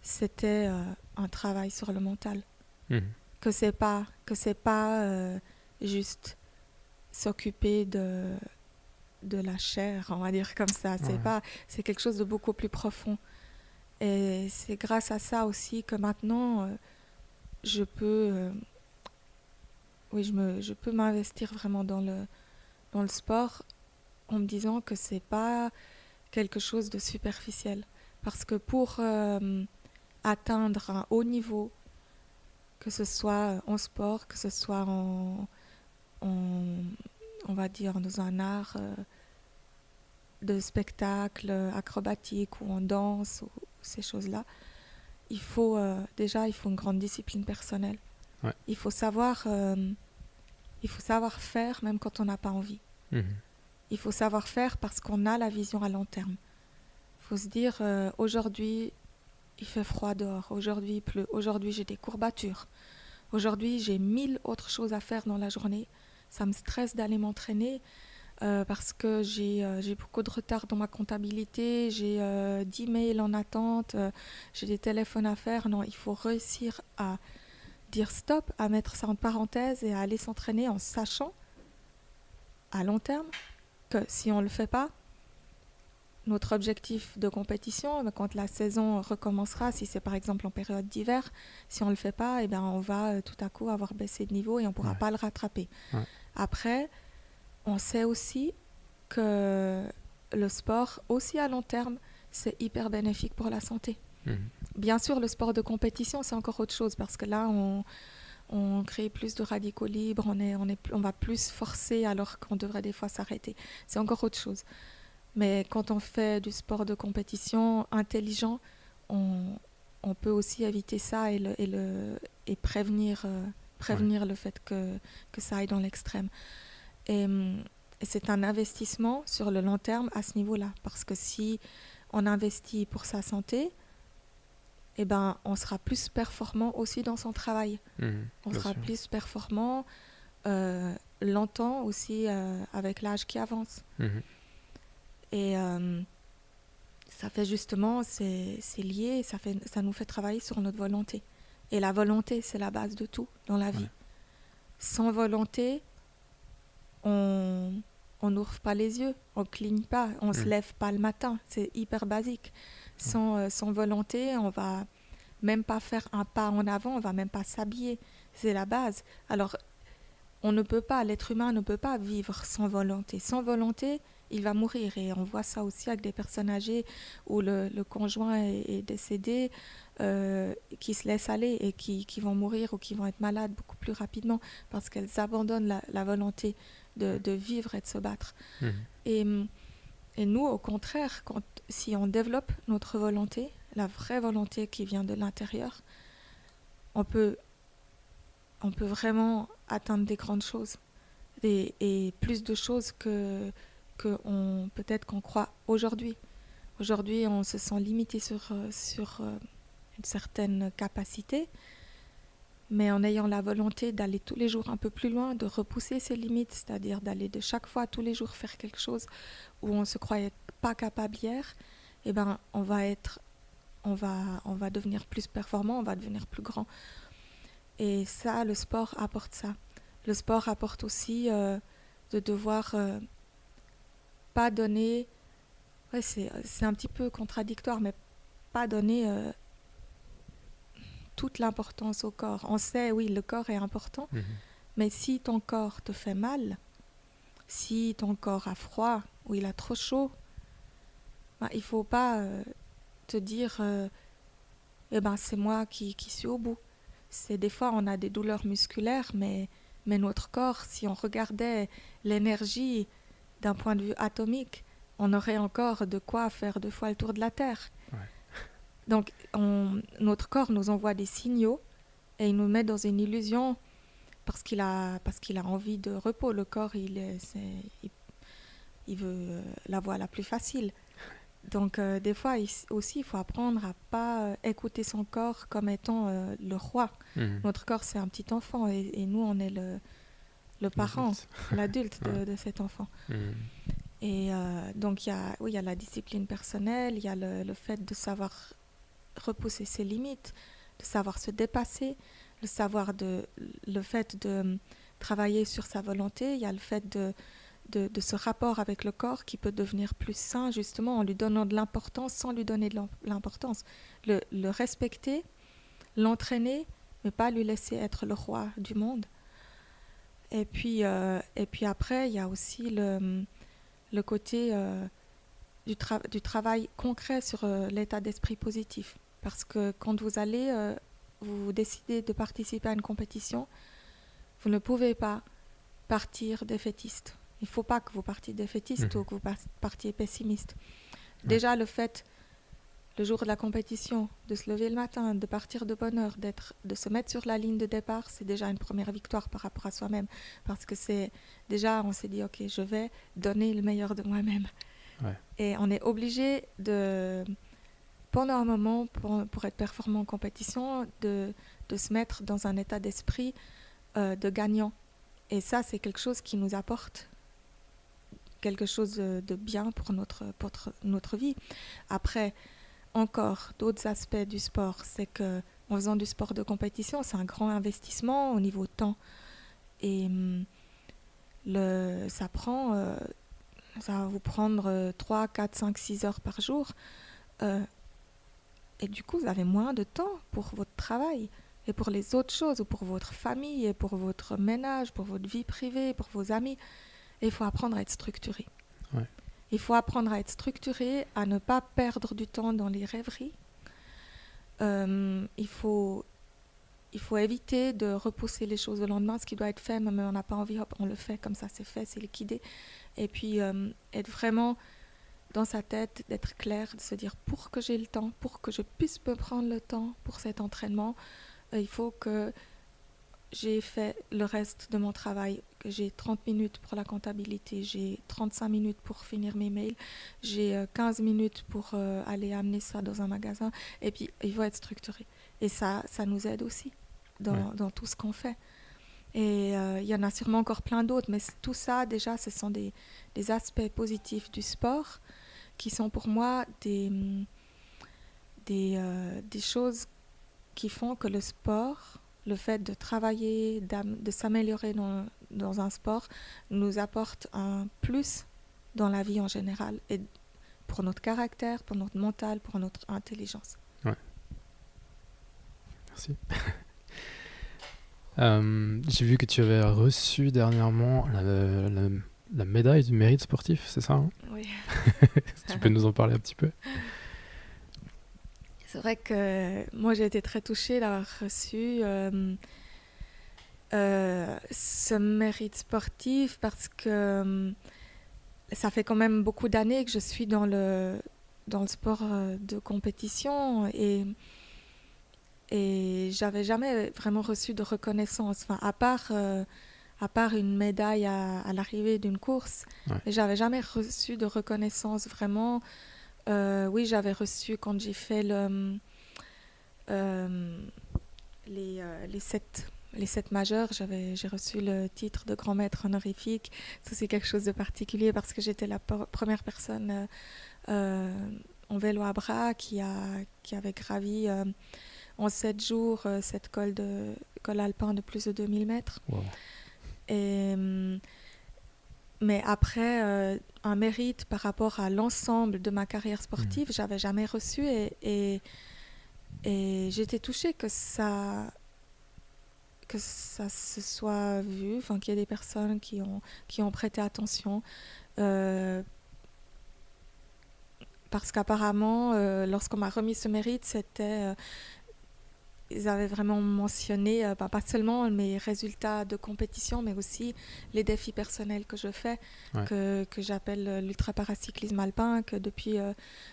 c'était un travail sur le mental. Que c'est pas juste s'occuper de la chair, on va dire comme ça. C'est quelque chose de beaucoup plus profond. Et c'est grâce à ça aussi que maintenant, je peux, je peux m'investir vraiment dans le sport en me disant que c'est pas quelque chose de superficiel. Parce que pour atteindre un haut niveau, que ce soit en sport, que ce soit en- on va dire, dans un art de spectacle acrobatique ou en danse ou ces choses-là, il faut une grande discipline personnelle. Ouais. Il faut savoir faire même quand on n'a pas envie. Il faut savoir faire parce qu'on a la vision à long terme. Il faut se dire, aujourd'hui, il fait froid dehors, aujourd'hui il pleut, aujourd'hui j'ai des courbatures, aujourd'hui j'ai 1000 autres choses à faire dans la journée. Ça me stresse d'aller m'entraîner parce que j'ai beaucoup de retard dans ma comptabilité, j'ai 10 mails en attente, j'ai des téléphones à faire. Non, il faut réussir à dire stop, à mettre ça en parenthèse et à aller s'entraîner en sachant à long terme que si on ne le fait pas, notre objectif de compétition, quand la saison recommencera, si c'est par exemple en période d'hiver, si on ne le fait pas, eh bien on va tout à coup avoir baissé de niveau et on ne pourra pas le rattraper. Ouais. Après, on sait aussi que le sport, aussi à long terme, c'est hyper bénéfique pour la santé. Bien sûr, le sport de compétition, c'est encore autre chose parce que là, on crée plus de radicaux libres, on va plus forcer alors qu'on devrait des fois s'arrêter. C'est encore autre chose. Mais quand on fait du sport de compétition intelligent, on peut aussi éviter ça et prévenir le fait que ça aille dans l'extrême. Et c'est un investissement sur le long terme à ce niveau-là. Parce que si on investit pour sa santé, eh ben, on sera plus performant aussi dans son travail. On sera plus performant longtemps aussi avec l'âge qui avance. Et ça fait justement, c'est lié, ça nous fait travailler sur notre volonté. Et la volonté, c'est la base de tout dans la vie. Sans volonté, on n'ouvre pas les yeux, on ne cligne pas, on ne se lève pas le matin. C'est hyper basique. Sans volonté, on va même pas faire un pas en avant, on va même pas s'habiller. C'est la base. Alors, l'être humain ne peut pas vivre sans volonté. Sans volonté, il va mourir. Et on voit ça aussi avec des personnes âgées où le conjoint est décédé, qui se laissent aller et qui vont mourir ou qui vont être malades beaucoup plus rapidement parce qu'elles abandonnent la volonté de vivre et de se battre. Et nous, au contraire, si on développe notre volonté, la vraie volonté qui vient de l'intérieur, on peut vraiment atteindre des grandes choses et plus de choses que peut-être qu'on croit aujourd'hui. Aujourd'hui, on se sent limité sur une certaine capacité, mais en ayant la volonté d'aller tous les jours un peu plus loin, de repousser ses limites, c'est-à-dire d'aller de chaque fois, tous les jours, faire quelque chose où on se croyait pas capable hier, eh ben, on va devenir plus performant, on va devenir plus grand. Et ça, le sport apporte ça. Le sport apporte aussi de devoir pas donner... Ouais, c'est un petit peu contradictoire, mais pas donner toute l'importance au corps. On sait, oui, le corps est important, mais si ton corps te fait mal, si ton corps a froid ou il a trop chaud, ben, il faut pas te dire eh ben, c'est moi qui suis au bout. Des fois, on a des douleurs musculaires, mais notre corps, si on regardait l'énergie d'un point de vue atomique, on aurait encore de quoi faire 2 fois le tour de la Terre. Ouais. Donc, notre corps nous envoie des signaux et il nous met dans une illusion parce qu'il a envie de repos. Le corps, il veut la voie la plus facile. Donc, des fois, il faut apprendre à pas écouter son corps comme étant le roi. Notre corps, c'est un petit enfant et nous, on est le parent, l'adulte de cet enfant. Et donc, il y a la discipline personnelle, il y a le fait de savoir repousser ses limites, de savoir se dépasser, le fait de travailler sur sa volonté, il y a le fait de ce rapport avec le corps qui peut devenir plus sain, justement, en lui donnant de l'importance sans lui donner de l'importance. Le respecter, l'entraîner, mais pas lui laisser être le roi du monde. Et puis après, il y a aussi le côté du travail concret sur l'état d'esprit positif. Parce que quand vous décidez de participer à une compétition, vous ne pouvez pas partir défaitiste. Il ne faut pas que vous partiez défaitiste ou que vous partiez pessimiste. Déjà, le fait, le jour de la compétition, de se lever le matin, de partir de bonne heure, de se mettre sur la ligne de départ, c'est déjà une première victoire par rapport à soi-même. Parce que déjà, on s'est dit, ok, je vais donner le meilleur de moi-même. Ouais. Et on est obligé pendant un moment, pour être performant en compétition, de se mettre dans un état d'esprit de gagnant. Et ça, c'est quelque chose qui nous apporte quelque chose de bien pour notre vie. Après, encore d'autres aspects du sport, c'est que en faisant du sport de compétition, c'est un grand investissement au niveau temps. Et ça va vous prendre 3, 4, 5, 6 heures par jour. Et du coup, vous avez moins de temps pour votre travail et pour les autres choses, ou pour votre famille, et pour votre ménage, pour votre vie privée, pour vos amis. Et il faut apprendre à être structuré. Ouais. Il faut apprendre à être structuré, à ne pas perdre du temps dans les rêveries. Il faut éviter de repousser les choses au lendemain. Ce qui doit être fait, même on n'a pas envie, hop, on le fait, comme ça c'est fait, c'est liquidé. Et puis être vraiment dans sa tête, d'être clair, de se dire pour que j'ai le temps, pour que je puisse me prendre le temps pour cet entraînement, il faut que j'ai fait le reste de mon travail, que j'ai 30 minutes pour la comptabilité, j'ai 35 minutes pour finir mes mails, j'ai 15 minutes pour aller amener ça dans un magasin. Et puis, il faut être structuré. Et ça nous aide aussi dans tout ce qu'on fait. Et il y en a sûrement encore plein d'autres, mais tout ça, déjà, ce sont des aspects positifs du sport qui sont pour moi des choses qui font que le sport, le fait de travailler, de s'améliorer dans un sport, nous apporte un plus dans la vie en général, et pour notre caractère, pour notre mental, pour notre intelligence. Ouais. Merci. J'ai vu que tu avais reçu dernièrement la médaille du mérite sportif, c'est ça, hein? Oui. Tu peux nous en parler un petit peu? C'est vrai que moi, j'ai été très touchée d'avoir reçu ce mérite sportif, parce que ça fait quand même beaucoup d'années que je suis dans le sport de compétition, et j'avais jamais vraiment reçu de reconnaissance. Enfin, à part une médaille à l'arrivée d'une course, j'avais jamais reçu de reconnaissance vraiment. Oui, j'avais reçu quand j'ai fait les 7 majeurs, j'ai reçu le titre de grand maître honorifique. Ça, c'est quelque chose de particulier parce que j'étais la première personne en vélo à bras qui avait gravi en 7 jours cette col alpin de plus de 2000 mètres. Wow. Mais après, un mérite par rapport à l'ensemble de ma carrière sportive, j'avais jamais reçu, et j'étais touchée que ça se soit vu, enfin qu'il y ait des personnes qui ont prêté attention, parce qu'apparemment, lorsqu'on m'a remis ce mérite, ils avaient vraiment mentionné pas seulement mes résultats de compétition, mais aussi les défis personnels que je fais, que j'appelle l'ultra-paracyclisme alpin, que depuis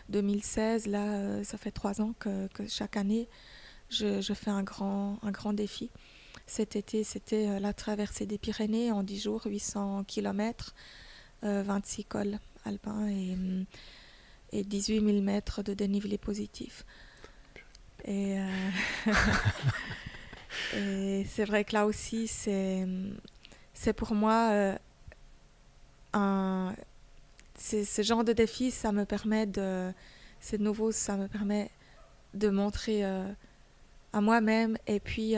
2016, là, ça fait 3 ans que chaque année, je fais un grand défi. Cet été, c'était la traversée des Pyrénées en 10 jours, 800 km, 26 cols alpins et 18 000 mètres de dénivelé positif. Et c'est vrai que là aussi, c'est pour moi ce genre de défi, ça me permet c'est nouveau, ça me permet de montrer à moi-même, et puis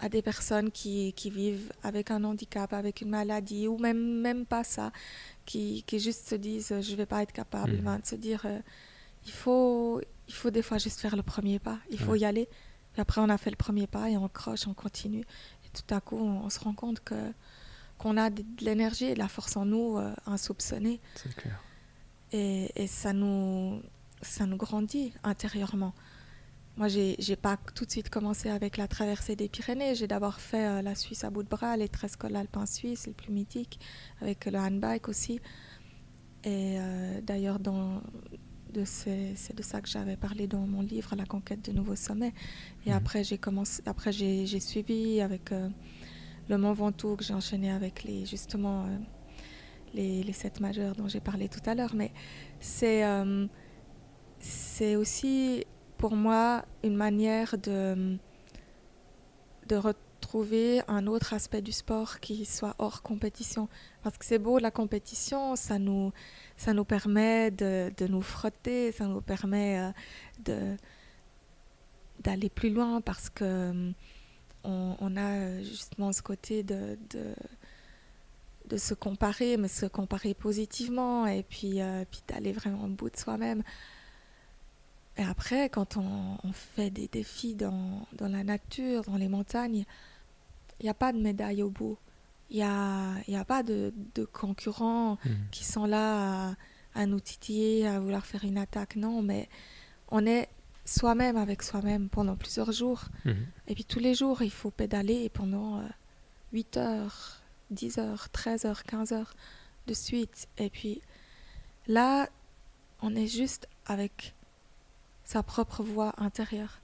à des personnes qui vivent avec un handicap, avec une maladie, ou même pas ça, qui juste se disent je vais pas être capable, de se dire il faut des fois juste faire le premier pas, il faut y aller. Puis après on a fait le premier pas et on croche, on continue. Et tout à coup on se rend compte qu'on a de l'énergie et de la force en nous insoupçonnée. C'est clair. Et ça nous grandit intérieurement. Moi, j'ai pas tout de suite commencé avec la traversée des Pyrénées. J'ai d'abord fait la Suisse à bout de bras, les 13 cols alpins suisses, les plus mythiques, avec le handbike aussi. Et d'ailleurs, c'est de ça que j'avais parlé dans mon livre, La conquête de nouveaux sommets. Et après, j'ai suivi avec le Mont Ventoux, que j'ai enchaîné avec les 7 majeurs dont j'ai parlé tout à l'heure. Mais c'est aussi pour moi une manière de retrouver un autre aspect du sport qui soit hors compétition. Parce que c'est beau, la compétition, ça nous permet de nous frotter, ça nous permet d'aller plus loin parce que on a justement ce côté de se comparer, mais se comparer positivement et puis d'aller vraiment au bout de soi-même. Et après, quand on fait des défis dans la nature, dans les montagnes, il n'y a pas de médaille au bout. Il n'y a pas de concurrents qui sont là à nous titiller, à vouloir faire une attaque. Non, mais on est soi-même avec soi-même pendant plusieurs jours. Et puis tous les jours, il faut pédaler pendant 8 heures, 10 heures, 13 heures, 15 heures de suite. Et puis là, on est juste avec sa propre voix intérieure.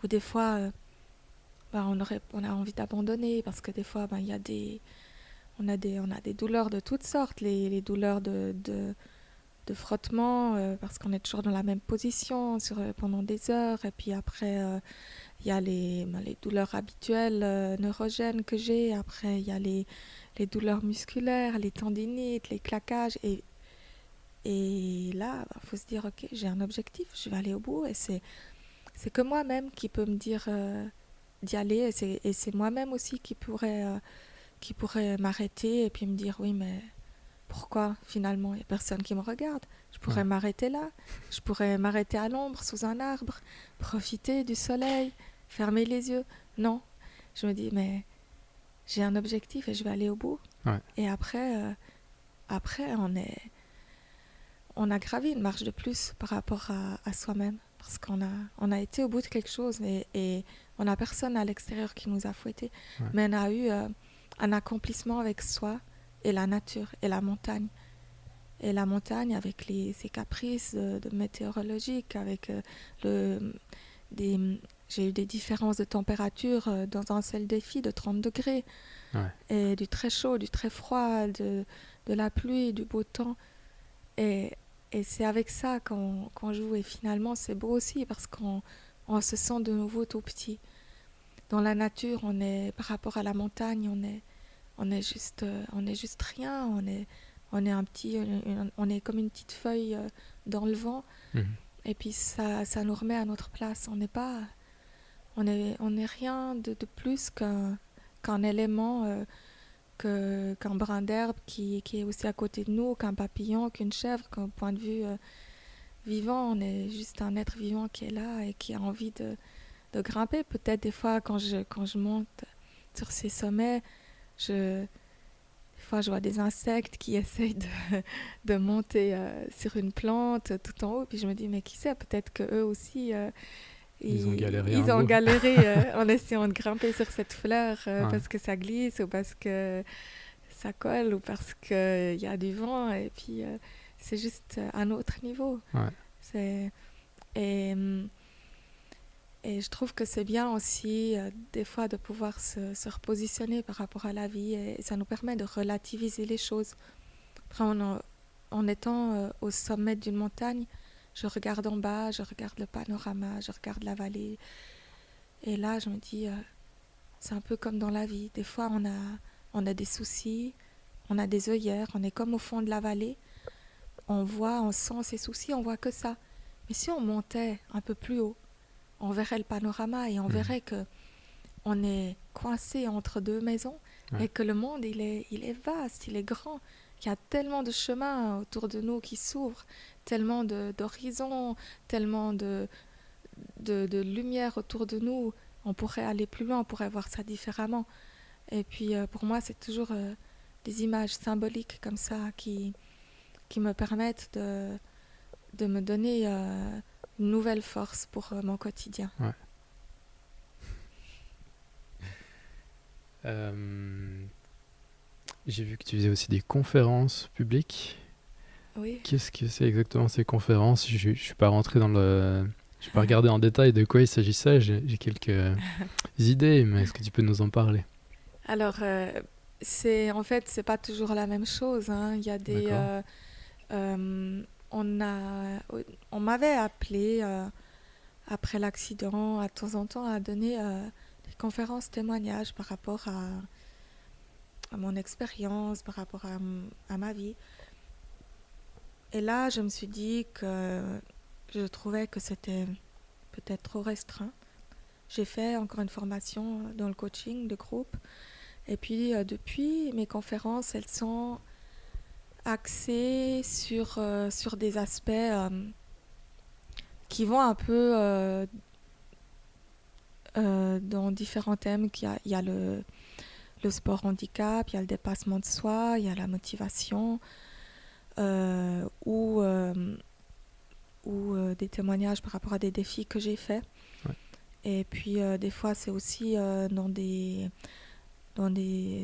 Ou des fois, on a envie d'abandonner parce que des fois, on a des douleurs de toutes sortes, les douleurs de frottement parce qu'on est toujours dans la même position pendant des heures. Et puis après, il y a les douleurs habituelles neurogènes que j'ai. Après, il y a les douleurs musculaires, les tendinites, les claquages. Et là, faut se dire, ok, j'ai un objectif, je vais aller au bout. Et c'est que moi-même qui peut me dire d'y aller. Et c'est moi-même aussi qui pourrait m'arrêter et puis me dire, oui, mais pourquoi finalement il n'y a personne qui me regarde? Je pourrais m'arrêter là, je pourrais m'arrêter à l'ombre, sous un arbre, profiter du soleil, fermer les yeux. Non, je me dis, mais j'ai un objectif et je vais aller au bout. Et après, on a gravi une marche de plus par rapport à soi-même, parce qu'on a été au bout de quelque chose et on n'a personne à l'extérieur qui nous a fouettés. Mais on a eu un accomplissement avec soi et la nature et la montagne. Et la montagne avec ses caprices de météorologiques, avec j'ai eu des différences de température dans un seul défi de 30 degrés. Et du très chaud, du très froid, de la pluie, du beau temps. Et c'est avec ça qu'on joue. Et finalement, c'est beau aussi parce qu'on se sent de nouveau tout petit. Dans la nature, par rapport à la montagne, on est juste rien. On est comme une petite feuille dans le vent. Et puis ça nous remet à notre place. On est rien de plus qu'un élément, qu'un brin d'herbe qui est aussi à côté de nous, qu'un papillon, qu'une chèvre, qu'un point de vue vivant. On est juste un être vivant qui est là et qui a envie de grimper. Peut-être des fois quand je monte sur ces sommets, des fois je vois des insectes qui essayent de monter sur une plante tout en haut, puis je me dis mais qui sait, peut-être qu'eux aussi ils ont galéré en essayant de grimper sur cette fleur parce que ça glisse ou parce que ça colle ou parce qu'il y a du vent, et puis c'est juste un autre niveau. Et je trouve que c'est bien aussi des fois de pouvoir se repositionner par rapport à la vie, et ça nous permet de relativiser les choses. Après, en étant au sommet d'une montagne, je regarde en bas, je regarde le panorama, je regarde la vallée. Et là, je me dis, c'est un peu comme dans la vie. Des fois, on a des soucis, on a des œillères, on est comme au fond de la vallée. On sent ces soucis, on voit que ça. Mais si on montait un peu plus haut, on verrait le panorama et on verrait que on est coincé entre deux maisons Ouais. et que le monde, il est vaste, il est grand. Il y a tellement de chemins autour de nous qui s'ouvrent, tellement d'horizons, tellement de lumière autour de nous. On pourrait aller plus loin, on pourrait voir ça différemment. Et puis pour moi, c'est toujours des images symboliques comme ça qui me permettent de me donner une nouvelle force pour mon quotidien. Ouais. J'ai vu que tu faisais aussi des conférences publiques. Oui. Qu'est-ce que c'est exactement ces conférences? Je suis pas rentré dans le... Je n'ai pas regardé en détail de quoi il s'agissait. J'ai quelques idées, mais est-ce que tu peux nous en parler? Alors, en fait, c'est pas toujours la même chose, hein. Il y a des... D'accord. On m'avait appelé après l'accident, à temps en temps, à donner des conférences témoignages par rapport à mon expérience, par rapport à ma vie. Et là, je me suis dit que je trouvais que c'était peut-être trop restreint. J'ai fait encore une formation dans le coaching de groupe. Et puis, depuis, mes conférences, elles sont axées sur des aspects qui vont un peu dans différents thèmes. Il y a le sport handicap, il y a le dépassement de soi, il y a la motivation, ou des témoignages par rapport à des défis que j'ai faits. Ouais. Et puis, des fois, c'est aussi dans des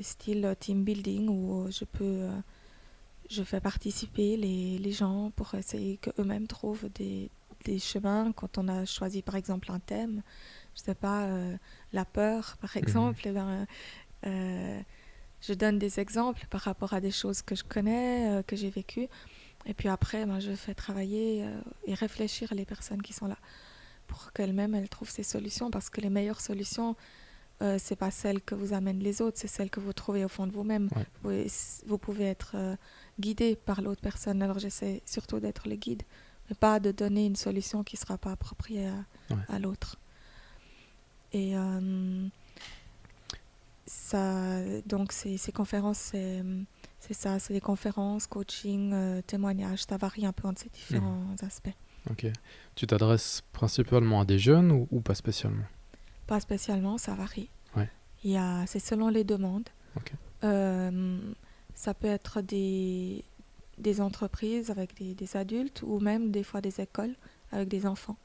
styles team building où je fais participer les gens pour essayer qu'eux-mêmes trouvent des chemins. Quand on a choisi par exemple un thème, je sais pas, la peur par exemple, eh ben, je donne des exemples par rapport à des choses que je connais, que j'ai vécues. Et puis après, ben, je fais travailler et réfléchir les personnes qui sont là pour qu'elles-mêmes elles trouvent ces solutions, parce que les meilleures solutions, c'est pas celles que vous amènent les autres, c'est celles que vous trouvez au fond de vous-même. Ouais. Vous pouvez être guidé par l'autre personne. Alors j'essaie surtout d'être le guide, mais pas de donner une solution qui ne sera pas appropriée à l'autre. Et donc ces conférences, c'est ça, c'est des conférences, coaching, témoignages, ça varie un peu entre ces différents aspects. Ok. Tu t'adresses principalement à des jeunes ou pas spécialement? Pas spécialement, ça varie. Ouais. C'est selon les demandes. Ok. Ça peut être des entreprises avec des adultes, ou même des fois des écoles avec des enfants,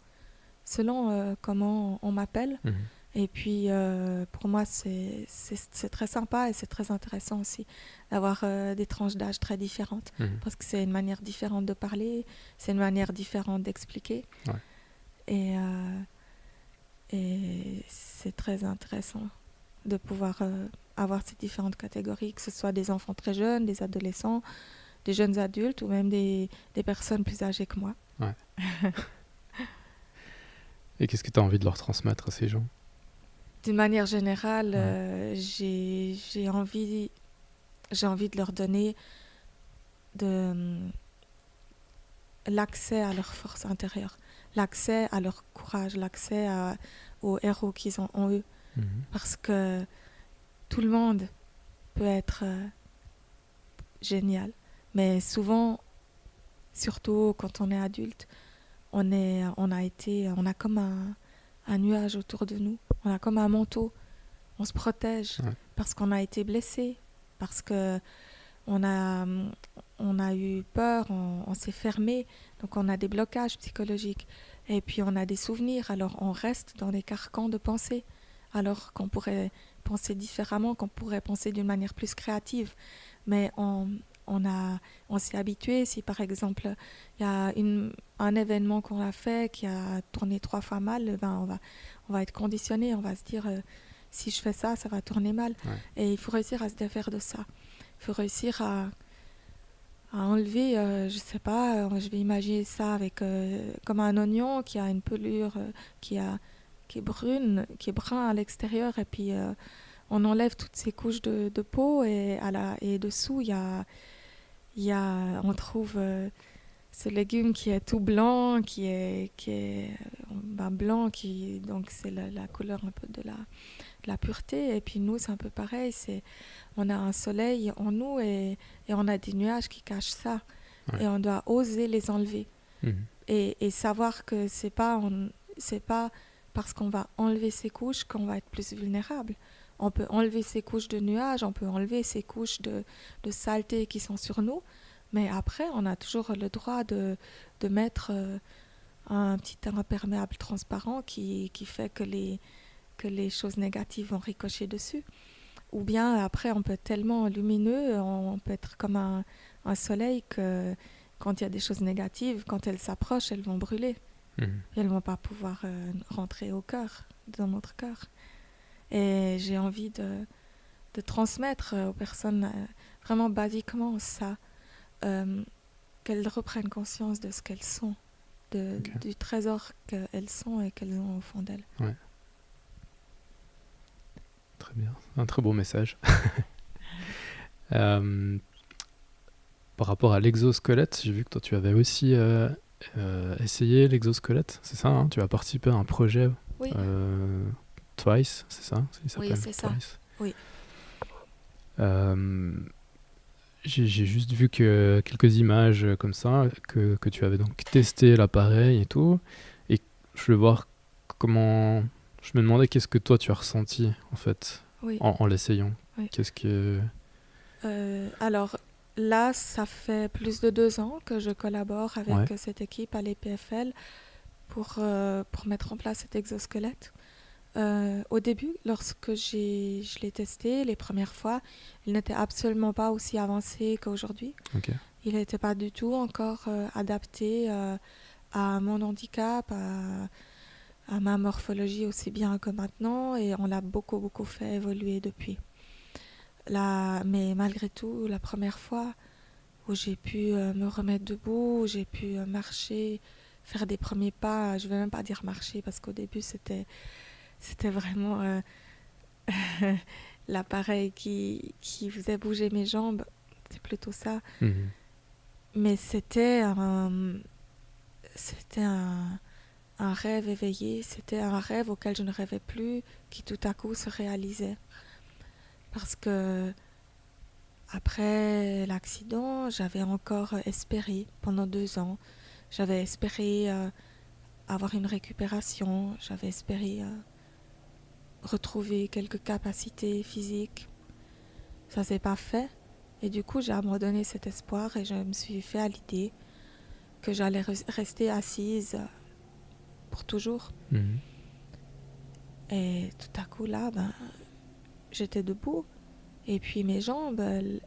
selon comment on m'appelle. Et puis pour moi c'est très sympa et c'est très intéressant aussi d'avoir des tranches d'âge très différentes, parce que c'est une manière différente de parler, c'est une manière différente d'expliquer. Ouais. Et c'est très intéressant de pouvoir avoir ces différentes catégories, que ce soit des enfants très jeunes, des adolescents, des jeunes adultes, ou même des personnes plus âgées que moi. Ouais. Et qu'est-ce que tu as envie de leur transmettre à ces gens? D'une manière générale, j'ai envie de leur donner l'accès à leur force intérieure, l'accès à leur courage, l'accès aux héros qu'ils ont en eux. Parce que tout le monde peut être génial, mais souvent, surtout quand on est adulte, on a comme un nuage autour de nous, on a comme un manteau, on se protège parce qu'on a été blessé, parce que on a eu peur, on s'est fermé, donc on a des blocages psychologiques, et puis on a des souvenirs, alors on reste dans des carcans de pensée, alors qu'on pourrait penser différemment, qu'on pourrait penser d'une manière plus créative, mais on s'est habitué. Si par exemple il y a un événement qu'on a fait qui a tourné 3 fois mal, ben on va être conditionné, on va se dire si je fais ça, ça va tourner mal. Et il faut réussir à se défaire de ça. Il faut réussir à enlever, je sais pas, je vais imaginer ça avec comme un oignon qui a une pelure qui est brune, qui est brun à l'extérieur, et puis on enlève toutes ces couches de peau, et dessous on trouve ce légume qui est tout blanc, qui est blanc, donc c'est la couleur un peu de la pureté. Et puis nous, c'est un peu pareil, on a un soleil en nous et on a des nuages qui cachent ça. Ouais. Et on doit oser les enlever. Et savoir que c'est pas parce qu'on va enlever ces couches qu'on va être plus vulnérable. On peut enlever ces couches de nuages, on peut enlever ces couches de saleté qui sont sur nous, mais après, on a toujours le droit de mettre un petit imperméable transparent qui fait que les choses négatives vont ricocher dessus. Ou bien, après, on peut être tellement lumineux, on peut être comme un soleil que quand il y a des choses négatives, quand elles s'approchent, elles vont brûler. Et elles ne vont pas pouvoir rentrer au cœur, dans notre cœur. Et j'ai envie de transmettre aux personnes vraiment basiquement ça, qu'elles reprennent conscience de ce qu'elles sont, du trésor qu'elles sont et qu'elles ont au fond d'elles. Ouais. Très bien, un très beau message. Par rapport à l'exosquelette, j'ai vu que toi tu avais aussi essayé l'exosquelette, c'est ça, hein? Tu as participé à un projet Twice, c'est ça? Il s'appelle Oui, c'est Twice. ça. Oui. J'ai juste vu que quelques images comme ça, que tu avais donc testé l'appareil et tout, et je voulais voir comment... Je me demandais qu'est-ce que toi tu as ressenti en fait en l'essayant. Oui. Qu'est-ce que... Alors là, ça fait plus de 2 ans que je collabore avec cette équipe à l'EPFL pour mettre en place cet exosquelette. Au début, lorsque je l'ai testé les premières fois, il n'était absolument pas aussi avancé qu'aujourd'hui. Okay. Il n'était pas du tout encore adapté à mon handicap, à ma morphologie aussi bien que maintenant, et on l'a beaucoup, beaucoup fait évoluer depuis. Mais malgré tout, la première fois où j'ai pu me remettre debout, où j'ai pu marcher, faire des premiers pas, je ne vais même pas dire marcher parce qu'au début c'était vraiment l'appareil qui faisait bouger mes jambes, c'est plutôt ça. Mais c'était un rêve éveillé, c'était un rêve auquel je ne rêvais plus, qui tout à coup se réalisait. Parce que après l'accident, j'avais encore espéré pendant 2 ans. J'avais espéré avoir une récupération, j'avais espéré retrouver quelques capacités physiques. Ça s'est pas fait. Et du coup, j'ai abandonné cet espoir et je me suis fait à l'idée que j'allais rester assise pour toujours. Et tout à coup, là, j'étais debout. Et puis mes jambes,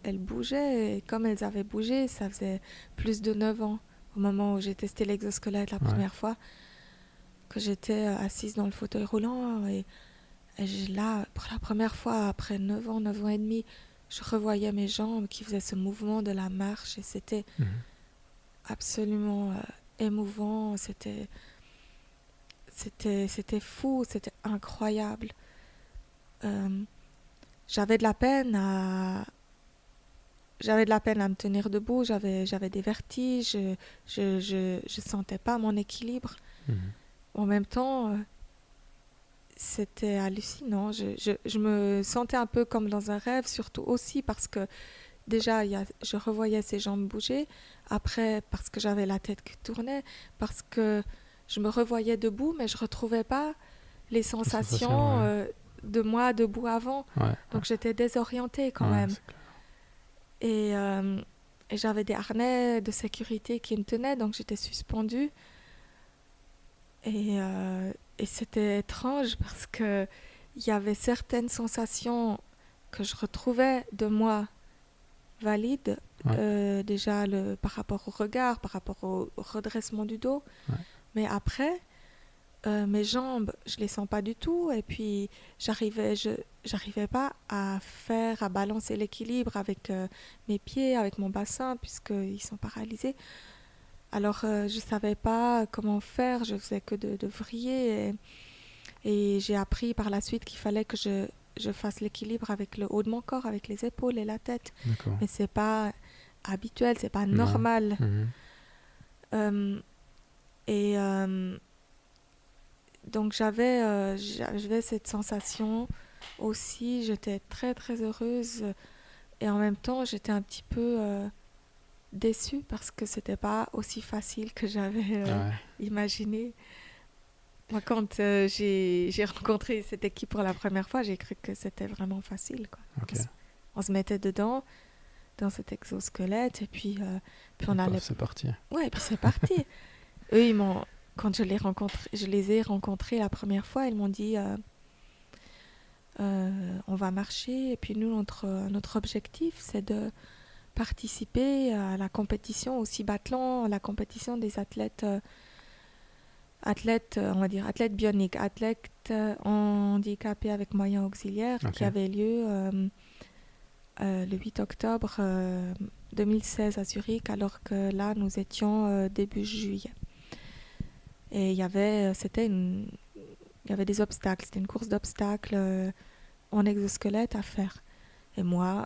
elles bougeaient. Et comme elles avaient bougé, ça faisait plus de 9 ans, au moment où j'ai testé l'exosquelette la première fois, que j'étais assise dans le fauteuil roulant. Et là, pour la première fois, après 9 ans et demi, je revoyais mes jambes qui faisaient ce mouvement de la marche. Et c'était absolument émouvant. C'était fou, c'était incroyable. J'avais de la peine à me tenir debout, j'avais des vertiges, je sentais pas mon équilibre. En même temps, c'était hallucinant. Je me sentais un peu comme dans un rêve, surtout aussi parce que déjà, je revoyais ces jambes bouger. Après, parce que j'avais la tête qui tournait, parce que je me revoyais debout, mais je retrouvais pas les sensations de moi debout avant. Donc j'étais désorientée quand même. Et j'avais des harnais de sécurité qui me tenaient, donc j'étais suspendue. Et c'était étrange parce que il y avait certaines sensations que je retrouvais de moi valides, déjà par rapport au regard, par rapport au redressement du dos. Mais après, mes jambes, je les sens pas du tout. Et puis, j'arrivais pas à balancer l'équilibre avec mes pieds, avec mon bassin, puisqu'ils sont paralysés. Alors, je savais pas comment faire. Je faisais que de vriller. Et j'ai appris par la suite qu'il fallait que je fasse l'équilibre avec le haut de mon corps, avec les épaules et la tête. D'accord. Mais c'est pas habituel, c'est pas normal. Euh, et donc j'avais cette sensation aussi, j'étais très très heureuse et en même temps j'étais un petit peu déçue parce que c'était pas aussi facile que j'avais Ouais, imaginé. Moi, quand j'ai rencontré cette équipe pour la première fois, j'ai cru que c'était vraiment facile, quoi. ok. On se mettait dedans, dans cet exosquelette, et puis Puis on allait. paf, c'est parti. Ouais, et puis c'est parti. Eux, quand je les ai rencontrés la première fois, ils m'ont dit on va marcher, et puis nous, notre objectif, c'est de participer à la compétition, au cibathlon, la compétition des on va dire, athlètes bioniques, athlètes handicapés avec moyens auxiliaires, Ok. qui avait lieu le 8 octobre 2016 à Zurich, alors que là, nous étions début juillet. Et il y avait des obstacles, c'était une course d'obstacles en exosquelette à faire. Et moi,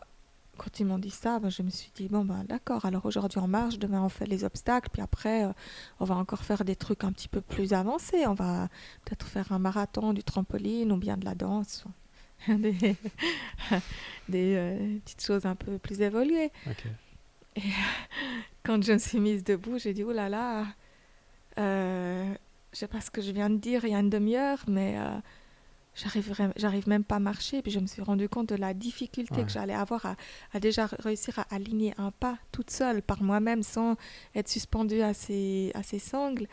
quand ils m'ont dit ça, ben, je me suis dit, bon, ben, d'accord, alors aujourd'hui on marche, demain on fait les obstacles, puis après on va encore faire des trucs un petit peu plus avancés. On va peut-être faire un marathon, du trampoline ou bien de la danse, des, des petites choses un peu plus évoluées. Ok. Et quand je me suis mise debout, j'ai dit, oh là là, je sais pas ce que je viens de dire il y a une demi-heure, mais j'arrive même pas à marcher. Puis je me suis rendu compte de la difficulté que Ouais. j'allais avoir à déjà réussir à aligner un pas toute seule par moi-même sans être suspendue à ces sangles.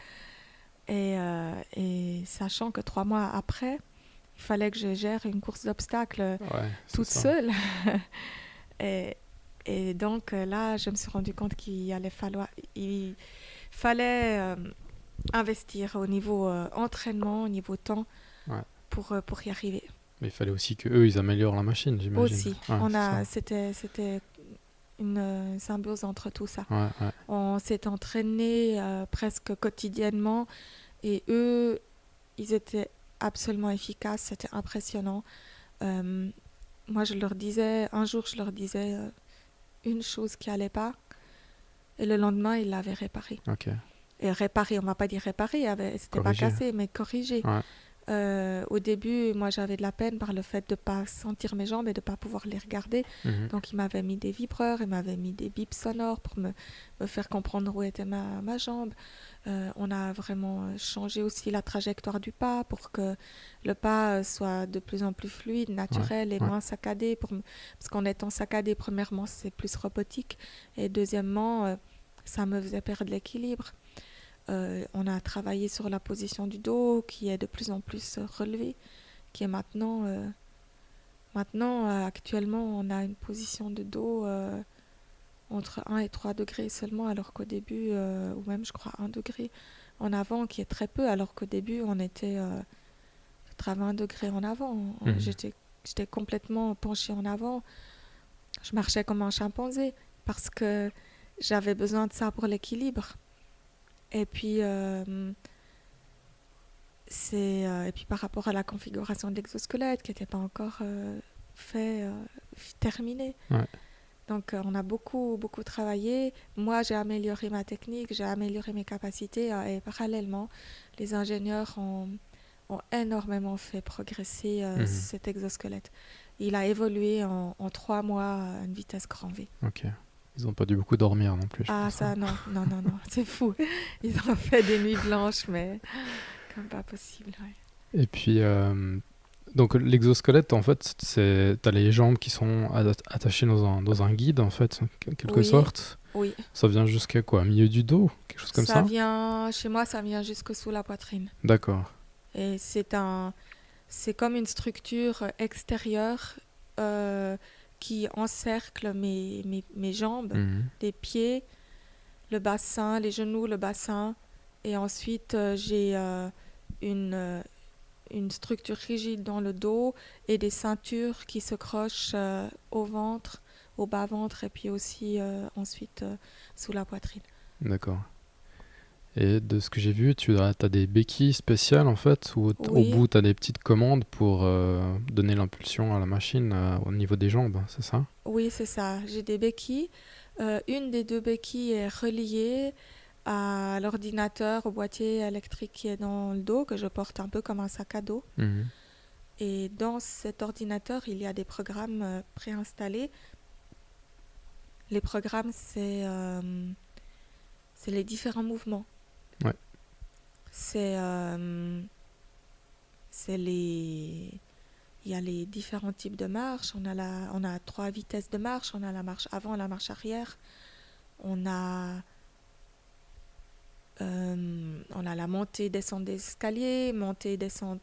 Et sachant que 3 mois après, il fallait que je gère une course d'obstacles Ouais, c'est toute ça. seule. et, et donc là, je me suis rendu compte il fallait investir au niveau entraînement, au niveau temps Ouais. pour y arriver. Mais il fallait aussi que eux ils améliorent la machine, j'imagine. Aussi, Ouais, c'est ça. c'était une symbiose entre tout ça. Ouais, ouais. On s'est entraîné presque quotidiennement et eux, ils étaient absolument efficaces, c'était impressionnant. Euh, Moi, un jour, je leur disais une chose qui allait pas et le lendemain, ils l'avaient réparé. Ok. Et réparé, on va pas dire réparé, c'était pas Corrigé. cassé, mais corrigé. Ouais. Au début, moi, j'avais de la peine par le fait de ne pas sentir mes jambes et de ne pas pouvoir les regarder. Mhm. Donc, il m'avait mis des vibreurs, il m'avait mis des bips sonores pour me faire comprendre où était ma jambe. On a vraiment changé aussi la trajectoire du pas pour que le pas soit de plus en plus fluide, Ouais. naturel et Ouais. moins saccadé. Parce qu'en étant saccadé, premièrement, c'est plus robotique. Et deuxièmement, ça me faisait perdre l'équilibre. On a travaillé sur la position du dos qui est de plus en plus relevée, qui est maintenant, actuellement, on a une position de dos entre 1 et 3 degrés seulement, alors qu'au début, ou même je crois 1 degré en avant, qui est très peu, alors qu'au début, on était peut-être à 20 degrés en avant. Mhm. J'étais complètement penchée en avant. Je marchais comme un chimpanzé parce que j'avais besoin de ça pour l'équilibre. Et puis, et puis par rapport à la configuration de l'exosquelette qui n'était pas encore terminée. Ouais. Donc on a beaucoup, beaucoup travaillé. Moi, j'ai amélioré ma technique, j'ai amélioré mes capacités et parallèlement, les ingénieurs ont énormément fait progresser Mhm. cet exosquelette. Il a évolué en 3 mois à une vitesse grand V. Ok. Ils ont pas dû beaucoup dormir non plus, je Ah pense. Hein. ça, non, non, non, non, c'est fou. Ils ont fait des nuits blanches, mais comme pas possible. Ouais. Et puis, donc l'exosquelette, en fait, t'as les jambes qui sont attachées dans un guide, en fait, en quelque Oui, sorte. oui. Ça vient jusqu'à quoi? Milieu du dos? Quelque chose comme ça? Chez moi, ça vient jusque sous la poitrine. D'accord. Et c'est comme une structure extérieure euh, qui encercle mes jambes, Mhm. les pieds, le bassin, les genoux, le bassin. Et ensuite, j'ai une, euh, une structure rigide dans le dos et des ceintures qui se crochent au ventre, au bas-ventre et puis aussi ensuite sous la poitrine. D'accord. Et de ce que j'ai vu, t'as des béquilles spéciales, en fait, où au Oui, bout, t'as des petites commandes pour donner l'impulsion à la machine au niveau des jambes, c'est ça? oui, c'est ça. J'ai des béquilles. Une des deux béquilles est reliée à l'ordinateur, au boîtier électrique qui est dans le dos, que je porte un peu comme un sac à dos. Mhm. Et dans cet ordinateur, il y a des programmes préinstallés. Les programmes, c'est les différents mouvements. Ouais. C'est les... Il y a les différents types de marches. On a 3 vitesses de marche. On a la marche avant, la marche arrière. On a la montée, descente d'escalier, montée, descendre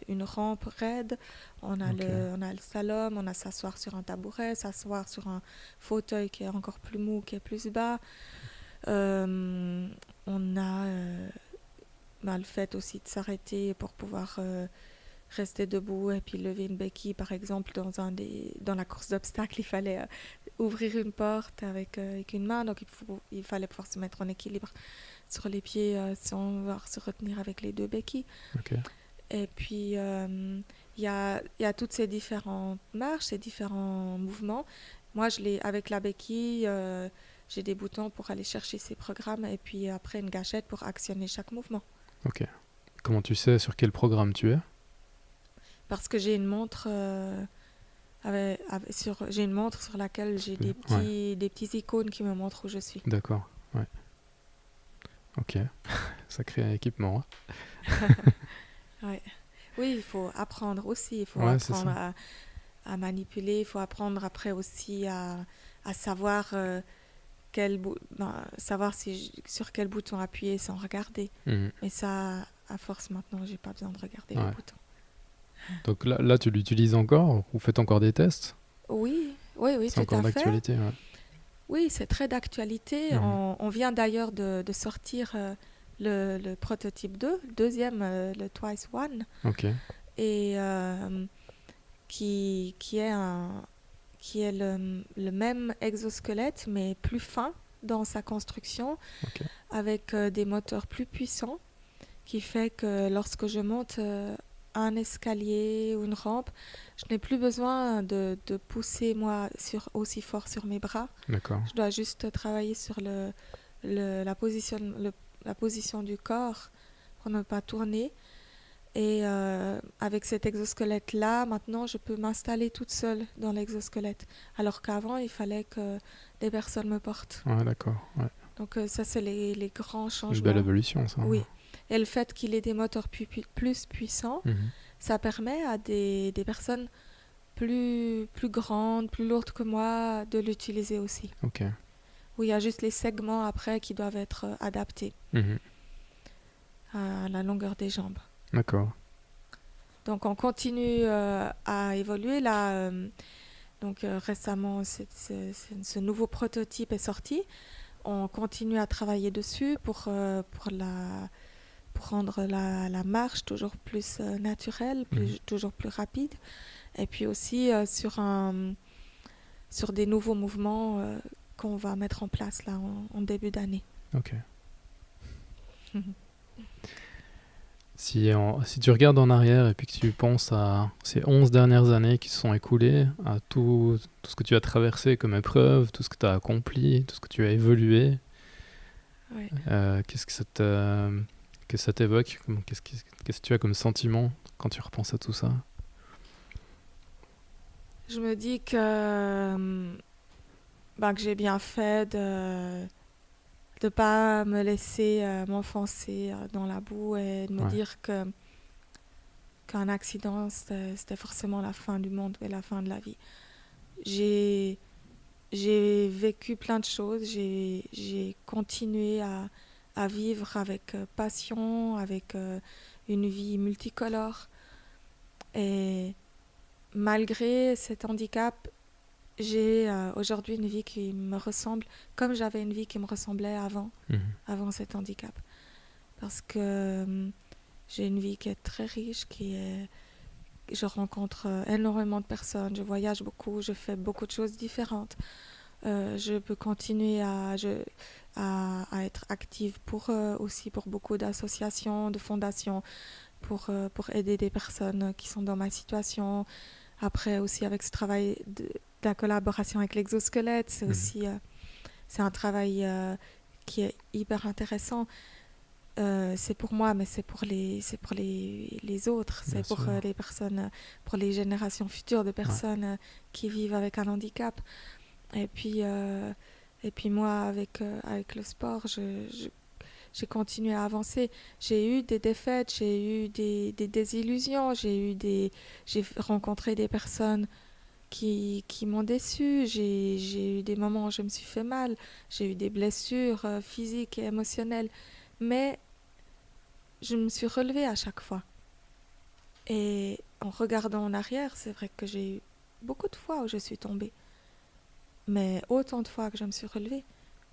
une rampe raide. On a le slalom, on a s'asseoir sur un tabouret, s'asseoir sur un fauteuil qui est encore plus mou, qui est plus bas. On a le fait aussi de s'arrêter pour pouvoir rester debout et puis lever une béquille. Par exemple, dans la course d'obstacles, il fallait ouvrir une porte avec une main, donc il fallait pouvoir se mettre en équilibre sur les pieds sans devoir se retenir avec les 2 béquilles. Ok. Et puis, il y a toutes ces différentes marches, ces différents mouvements. Moi, avec la béquille, j'ai des boutons pour aller chercher ces programmes et puis après une gâchette pour actionner chaque mouvement. Ok. Comment tu sais sur quel programme tu es? Parce que j'ai une montre, j'ai une montre sur laquelle j'ai des petits icônes qui me montrent où je suis. D'accord, ouais. Ok, sacré équipement. Ouais. Oui, il faut apprendre aussi, il faut Ouais, apprendre à manipuler, il faut apprendre après aussi à savoir, savoir sur quel bouton appuyer sans regarder. Mhm. Mais ça, à force maintenant, j'ai pas besoin de regarder les boutons. Donc là, tu l'utilises encore? Vous faites encore des tests? Oui, C'est tout à fait. encore d'actualité, ouais. Oui, c'est très d'actualité. On vient d'ailleurs de sortir le prototype 2, le deuxième, le Twice One, Ok, et qui est le même exosquelette, mais plus fin dans sa construction, ok. avec des moteurs plus puissants, qui fait que lorsque je monte un escalier ou une rampe, je n'ai plus besoin de pousser moi aussi fort sur mes bras. D'accord. Je dois juste travailler sur la position du corps pour ne pas tourner. Et avec cet exosquelette-là, maintenant, je peux m'installer toute seule dans l'exosquelette. Alors qu'avant, il fallait que des personnes me portent. Ouais, d'accord. Ouais. Donc ça, c'est les grands changements. Une belle évolution, ça. Oui. Et le fait qu'il ait des moteurs plus puissants, ça permet à des personnes plus grandes, plus lourdes que moi, de l'utiliser aussi. Ok. Où il y a juste les segments après qui doivent être adaptés à la longueur des jambes. D'accord. Donc on continue à évoluer. Là, récemment, ce nouveau prototype est sorti. On continue à travailler dessus pour rendre la marche toujours plus naturelle, toujours plus rapide. Et puis aussi sur des nouveaux mouvements qu'on va mettre en place là en début d'année. Ok. Si tu regardes en arrière et puis que tu penses à ces 11 dernières années qui se sont écoulées, à tout ce que tu as traversé comme épreuve, tout ce que tu as accompli, tout ce que tu as évolué, Ouais. qu'est-ce que ça t'évoque? Qu'est-ce que tu as comme sentiment quand tu repenses à tout ça? Je me dis que j'ai bien fait de ne pas me laisser m'enfoncer dans la boue et de me dire qu'un accident, c'était forcément la fin du monde et la fin de la vie. J'ai vécu plein de choses, j'ai continué à vivre avec passion, avec une vie multicolore. Et malgré cet handicap, j'ai aujourd'hui une vie qui me ressemble comme j'avais une vie qui me ressemblait avant cet handicap. Parce que j'ai une vie qui est très riche, je rencontre énormément de personnes, je voyage beaucoup, je fais beaucoup de choses différentes. Je peux continuer à être active aussi pour beaucoup d'associations, de fondations, pour aider des personnes qui sont dans ma situation. Après aussi avec ce travail de la collaboration avec l'exosquelette, c'est aussi c'est un travail qui est hyper intéressant. C'est pour moi, mais c'est pour les autres, Bien c'est pour sûr. les personnes, pour les générations futures de personnes qui vivent avec un handicap. Et puis, euh, et puis moi, avec le sport, j'ai continué à avancer. J'ai eu des défaites, j'ai eu des désillusions, j'ai rencontré des personnes qui m'ont déçue. J'ai eu des moments où je me suis fait mal, j'ai eu des blessures physiques et émotionnelles. Mais je me suis relevée à chaque fois. Et en regardant en arrière, c'est vrai que j'ai eu beaucoup de fois où je suis tombée, mais autant de fois que je me suis relevée.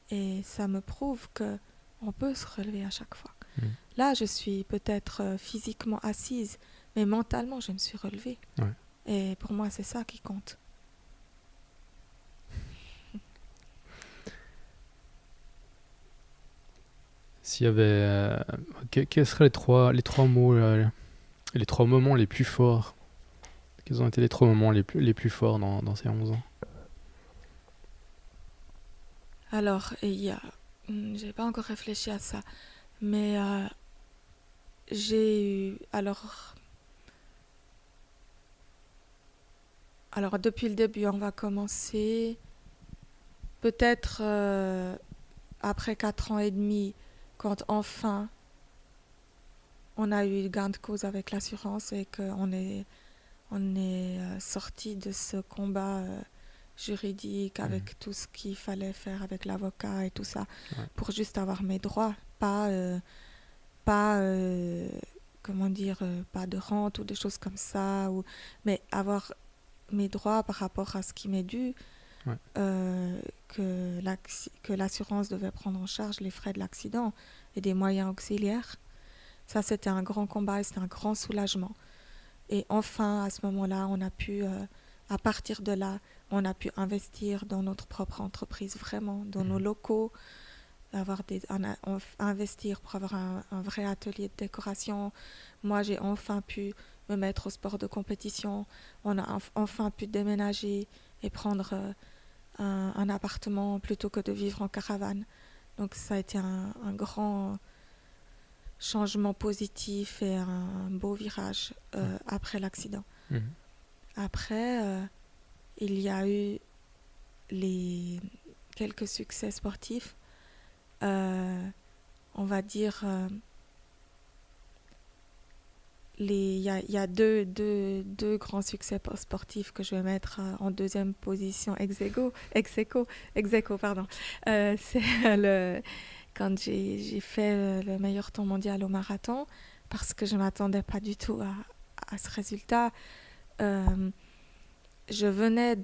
Et ça me prouve que on peut se relever à chaque fois. Mm. Là, je suis peut-être physiquement assise, mais mentalement, je me suis relevée. Ouais. Et pour moi, c'est ça qui compte. S'il y avait, quels seraient les trois mots, les trois moments les plus forts? Quels ont été les trois moments les plus forts dans ces 11 ans? Alors, j'ai pas encore réfléchi à ça, mais j'ai eu, alors depuis le début, on va commencer. Peut-être après 4 ans et demi, quand enfin on a eu gain de cause avec l'assurance et qu'on est sorti de ce combat juridique avec tout ce qu'il fallait faire avec l'avocat et tout ça Ouais. pour juste avoir mes droits, pas comment dire, pas de rente ou des choses comme ça, mais avoir mes droits par rapport à ce qui m'est dû. Ouais. Que l'assurance devait prendre en charge les frais de l'accident et des moyens auxiliaires. Ça, c'était un grand combat et c'était un grand soulagement. Et enfin, à ce moment-là, à partir de là, on a pu investir dans notre propre entreprise, vraiment, dans nos locaux, investir pour avoir un vrai atelier de décoration. Moi, j'ai enfin pu me mettre au sport de compétition. On a enfin pu déménager et prendre un appartement plutôt que de vivre en caravane. Donc ça a été un grand changement positif et un beau virage après l'accident. Mhm. Après, il y a eu quelques succès sportifs. On va dire, il y a deux grands succès sportifs que je vais mettre en deuxième position ex aequo, pardon. C'est quand j'ai fait le meilleur temps mondial au marathon, parce que je ne m'attendais pas du tout à ce résultat. Je venais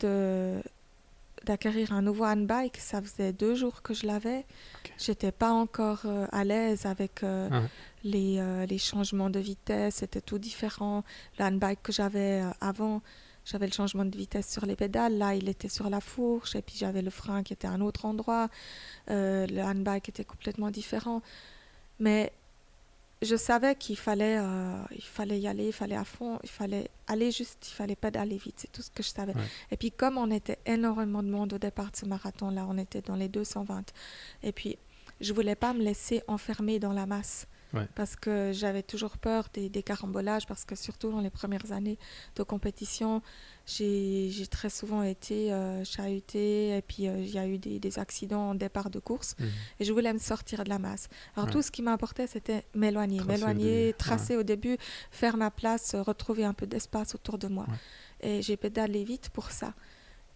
d'acquérir un nouveau handbike, ça faisait 2 jours que je l'avais. Ok. J'étais pas encore à l'aise avec Ah ouais. les changements de vitesse, c'était tout différent. Le handbike que j'avais avant, j'avais le changement de vitesse sur les pédales, là il était sur la fourche, et puis j'avais le frein qui était à un autre endroit. Le handbike était complètement différent, mais je savais il fallait y aller, il fallait à fond, il fallait aller juste, il fallait pédaler vite, c'est tout ce que je savais. Ouais. Et puis comme on était énormément de monde au départ de ce marathon-là, on était dans les 220, et puis je voulais pas me laisser enfermer dans la masse. Ouais. Parce que j'avais toujours peur des carambolages, parce que surtout dans les premières années de compétition, j'ai très souvent été chahutée, et puis il y a eu des accidents en départ de course, Mhm. et je voulais me sortir de la masse. Alors Ouais. tout ce qui m'importait, c'était m'éloigner, tracer au début, faire ma place, retrouver un peu d'espace autour de moi. Ouais. Et j'ai pédalé vite pour ça.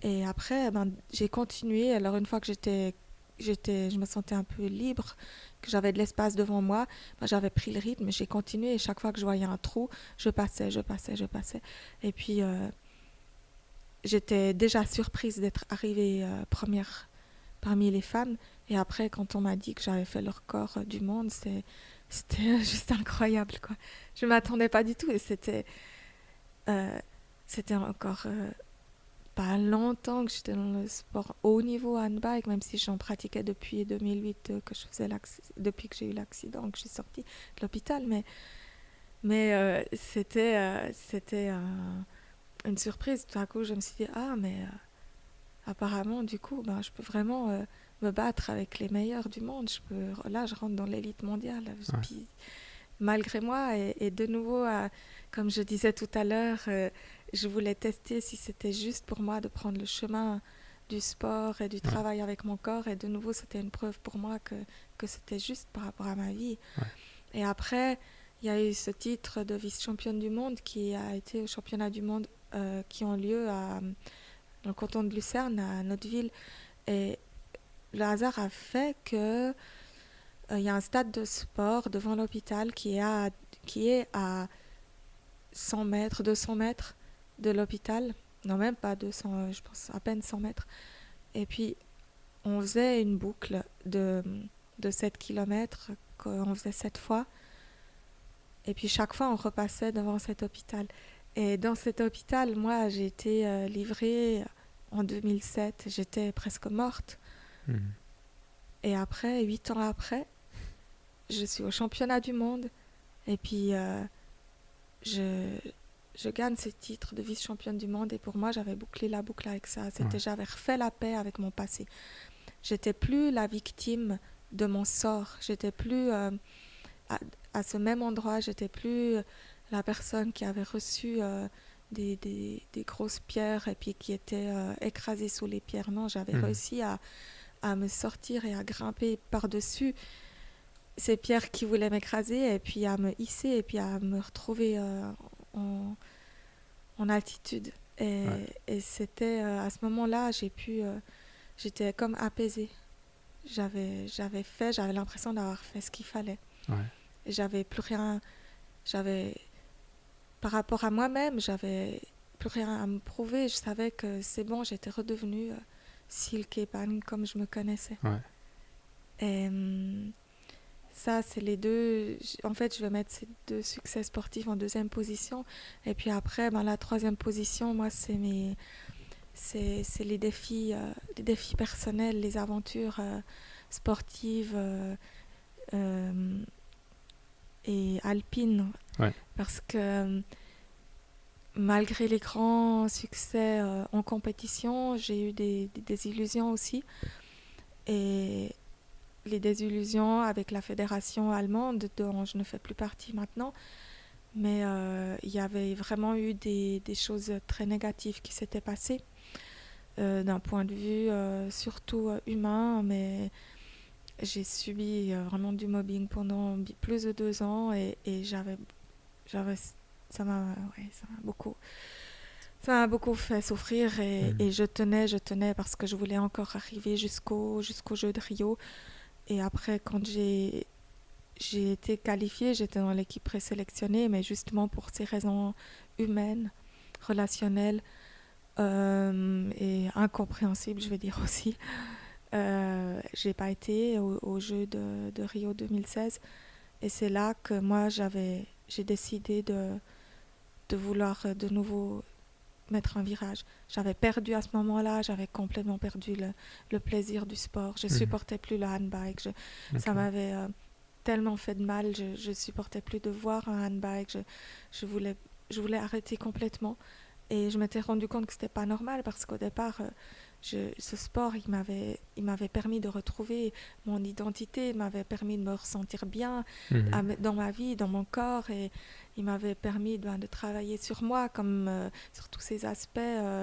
Et après, j'ai continué. Alors une fois que je me sentais un peu libre, que j'avais de l'espace devant moi, j'avais pris le rythme, j'ai continué, et chaque fois que je voyais un trou, je passais. Et puis j'étais déjà surprise d'être arrivée première parmi les femmes, et après quand on m'a dit que j'avais fait le record du monde, c'était juste incroyable, quoi. Je m'attendais pas du tout, et euh, c'était encore pas longtemps que j'étais dans le sport haut niveau handbike, même si j'en pratiquais depuis 2008, depuis que j'ai eu l'accident, que je suis sortie de l'hôpital. Mais c'était une surprise. Tout à coup, je me suis dit, ah, mais apparemment, du coup, je peux vraiment me battre avec les meilleurs du monde. Là, je rentre dans l'élite mondiale. Puis, malgré moi, et de nouveau, comme je disais tout à l'heure, je voulais tester si c'était juste pour moi de prendre le chemin du sport et du travail avec mon corps. Et de nouveau, c'était une preuve pour moi que c'était juste par rapport à ma vie. Et après, il y a eu ce titre de vice-championne du monde qui a été au championnat du monde qui ont lieu dans le canton de Lucerne, à notre ville. Et le hasard a fait que y a un stade de sport devant l'hôpital qui est à 100 mètres, 200 mètres de l'hôpital. Non, même pas 200, je pense à peine 100 mètres. Et puis, on faisait une boucle de 7 km qu'on faisait 7 fois. Et puis, chaque fois, on repassait devant cet hôpital. Et dans cet hôpital, moi, j'ai été livrée en 2007. J'étais presque morte. Et après, 8 ans après, je suis au championnat du monde. Et puis, je gagne ce titre de vice-championne du monde. Et pour moi, j'avais bouclé la boucle avec ça. J'avais refait la paix avec mon passé. J'étais plus la victime de mon sort. J'étais plus à ce même endroit. J'étais plus la personne qui avait reçu des grosses pierres et puis qui était écrasée sous les pierres. Non, j'avais réussi à me sortir et à grimper par-dessus ces pierres qui voulaient m'écraser et puis à me hisser et puis à me retrouver en altitude. Et c'était à ce moment-là, j'étais comme apaisée. J'avais l'impression d'avoir fait ce qu'il fallait. Et j'avais plus rien, par rapport à moi-même, j'avais plus rien à me prouver. Je savais que c'est bon, j'étais redevenue Silke Pan comme je me connaissais. Et ça, c'est les deux. En fait, je vais mettre ces deux succès sportifs en deuxième position. Et puis après, la troisième position, moi, c'est les défis personnels, les aventures sportives et alpines. Parce que malgré les grands succès en compétition, j'ai eu des désillusions aussi. Et les désillusions avec la fédération allemande, dont je ne fais plus partie maintenant. Mais il y avait vraiment eu des choses très négatives qui s'étaient passées, d'un point de vue surtout humain. Mais j'ai subi vraiment du mobbing pendant plus de 2 ans et ça m'a beaucoup fait souffrir et je tenais parce que je voulais encore arriver jusqu'au jeu de Rio. Et après, quand j'ai été qualifiée, j'étais dans l'équipe présélectionnée, mais justement pour ces raisons humaines, relationnelles et incompréhensibles, je vais dire aussi, j'ai pas été au jeu de Rio 2016. Et c'est là que moi, j'ai décidé de vouloir de nouveau mettre un virage. J'avais perdu à ce moment-là, j'avais complètement perdu le plaisir du sport. Je supportais plus le handbike. Ça m'avait tellement fait de mal. Je supportais plus de voir un handbike. Je voulais arrêter complètement. Et je m'étais rendu compte que c'était pas normal parce qu'au départ, ce sport, il m'avait permis de retrouver mon identité, il m'avait permis de me ressentir bien dans ma vie, dans mon corps, et il m'avait permis de travailler sur moi, comme sur tous ces aspects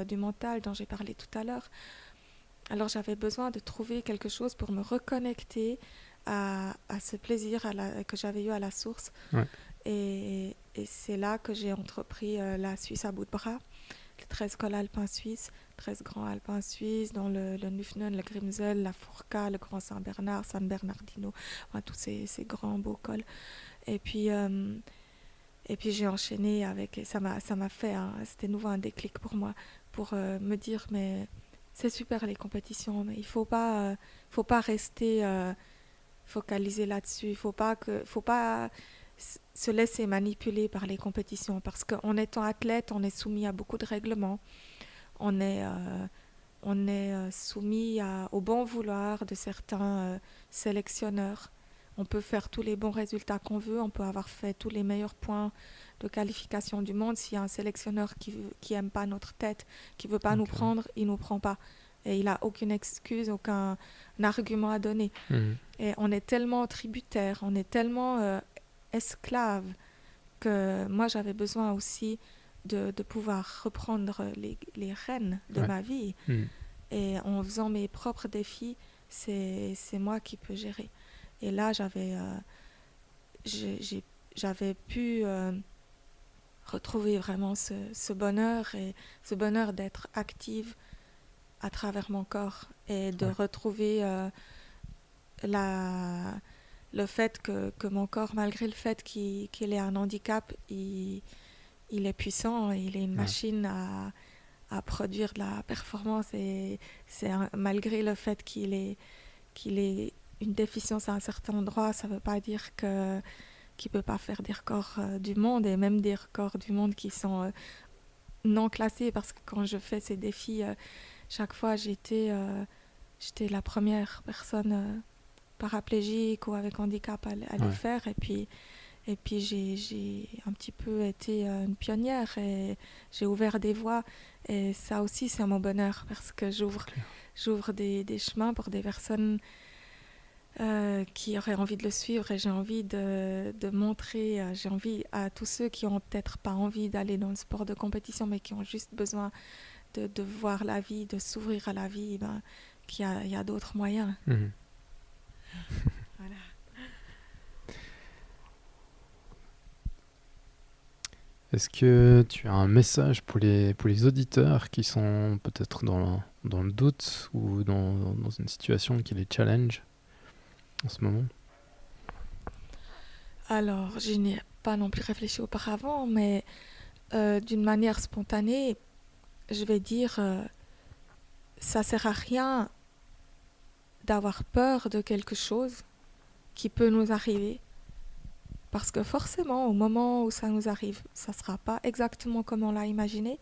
du mental dont j'ai parlé tout à l'heure. Alors j'avais besoin de trouver quelque chose pour me reconnecter à ce plaisir que j'avais eu à la source. Et c'est là que j'ai entrepris la Suisse à bout de bras, les 13 cols alpins suisses, 13 grands alpins suisses, dont le Nüfnen, le Grimsel, la Fourca, le Grand Saint-Bernard, San Bernardino, tous ces grands beaux cols. Et puis j'ai enchaîné avec, et ça m'a fait, c'était nouveau un déclic pour moi, pour me dire, mais c'est super les compétitions, mais il faut pas rester focalisé là-dessus, il faut pas se laisser manipuler par les compétitions, parce qu'en étant athlète, on est soumis à beaucoup de règlements, on est soumis au bon vouloir de certains sélectionneurs. On peut faire tous les bons résultats qu'on veut, on peut avoir fait tous les meilleurs points de qualification du monde. S'il y a un sélectionneur qui aime pas notre tête, qui veut pas nous prendre, il nous prend pas. Et il n'a aucune excuse, aucun argument à donner. Et on est tellement tributaire, on est tellement esclave que moi, j'avais besoin aussi de pouvoir reprendre les rênes de ma vie. Et en faisant mes propres défis, c'est moi qui peux gérer. Et là, j'avais pu retrouver vraiment ce bonheur, et ce bonheur d'être active à travers mon corps et de retrouver le fait que mon corps, malgré le fait qu'il ait un handicap, il est puissant, il est une machine à produire de la performance, et malgré le fait qu'il ait une déficience à un certain endroit, ça ne veut pas dire qu'il ne peut pas faire des records du monde, et même des records du monde qui sont non classés, parce que quand je fais ces défis, chaque fois j'étais la première personne paraplégique ou avec handicap à les faire, et puis j'ai un petit peu été une pionnière, et j'ai ouvert des voies, et ça aussi c'est mon bonheur, parce que j'ouvre des chemins pour des personnes qui auraient envie de le suivre, et j'ai envie de montrer, j'ai envie à tous ceux qui ont peut-être pas envie d'aller dans le sport de compétition, mais qui ont juste besoin de voir la vie, de s'ouvrir à la vie, qu'il y a d'autres moyens. Voilà. Est-ce que tu as un message pour les auditeurs qui sont peut-être dans le doute ou dans une situation qui les challenge en ce moment? Alors, je n'ai pas non plus réfléchi auparavant, mais d'une manière spontanée, je vais dire, ça sert à rien d'avoir peur de quelque chose qui peut nous arriver, parce que forcément, au moment où ça nous arrive, ça ne sera pas exactement comme on l'a imaginé.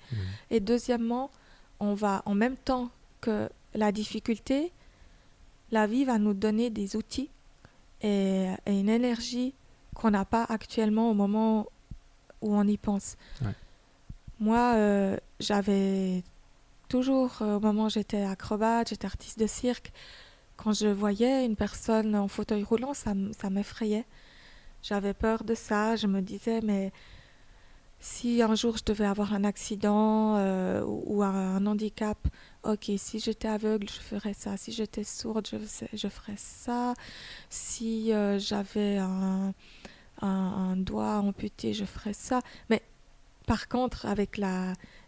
Et deuxièmement, on va, en même temps que la difficulté, la vie va nous donner des outils et une énergie qu'on n'a pas actuellement au moment où on y pense. Moi, j'avais toujours, au moment où j'étais acrobate, j'étais artiste de cirque, quand je voyais une personne en fauteuil roulant, ça m'effrayait. J'avais peur de ça. Je me disais, mais si un jour je devais avoir un accident ou un handicap, ok, si j'étais aveugle, je ferais ça. Si j'étais sourde, je ferais ça. Si j'avais un doigt amputé, je ferais ça. Mais par contre, avec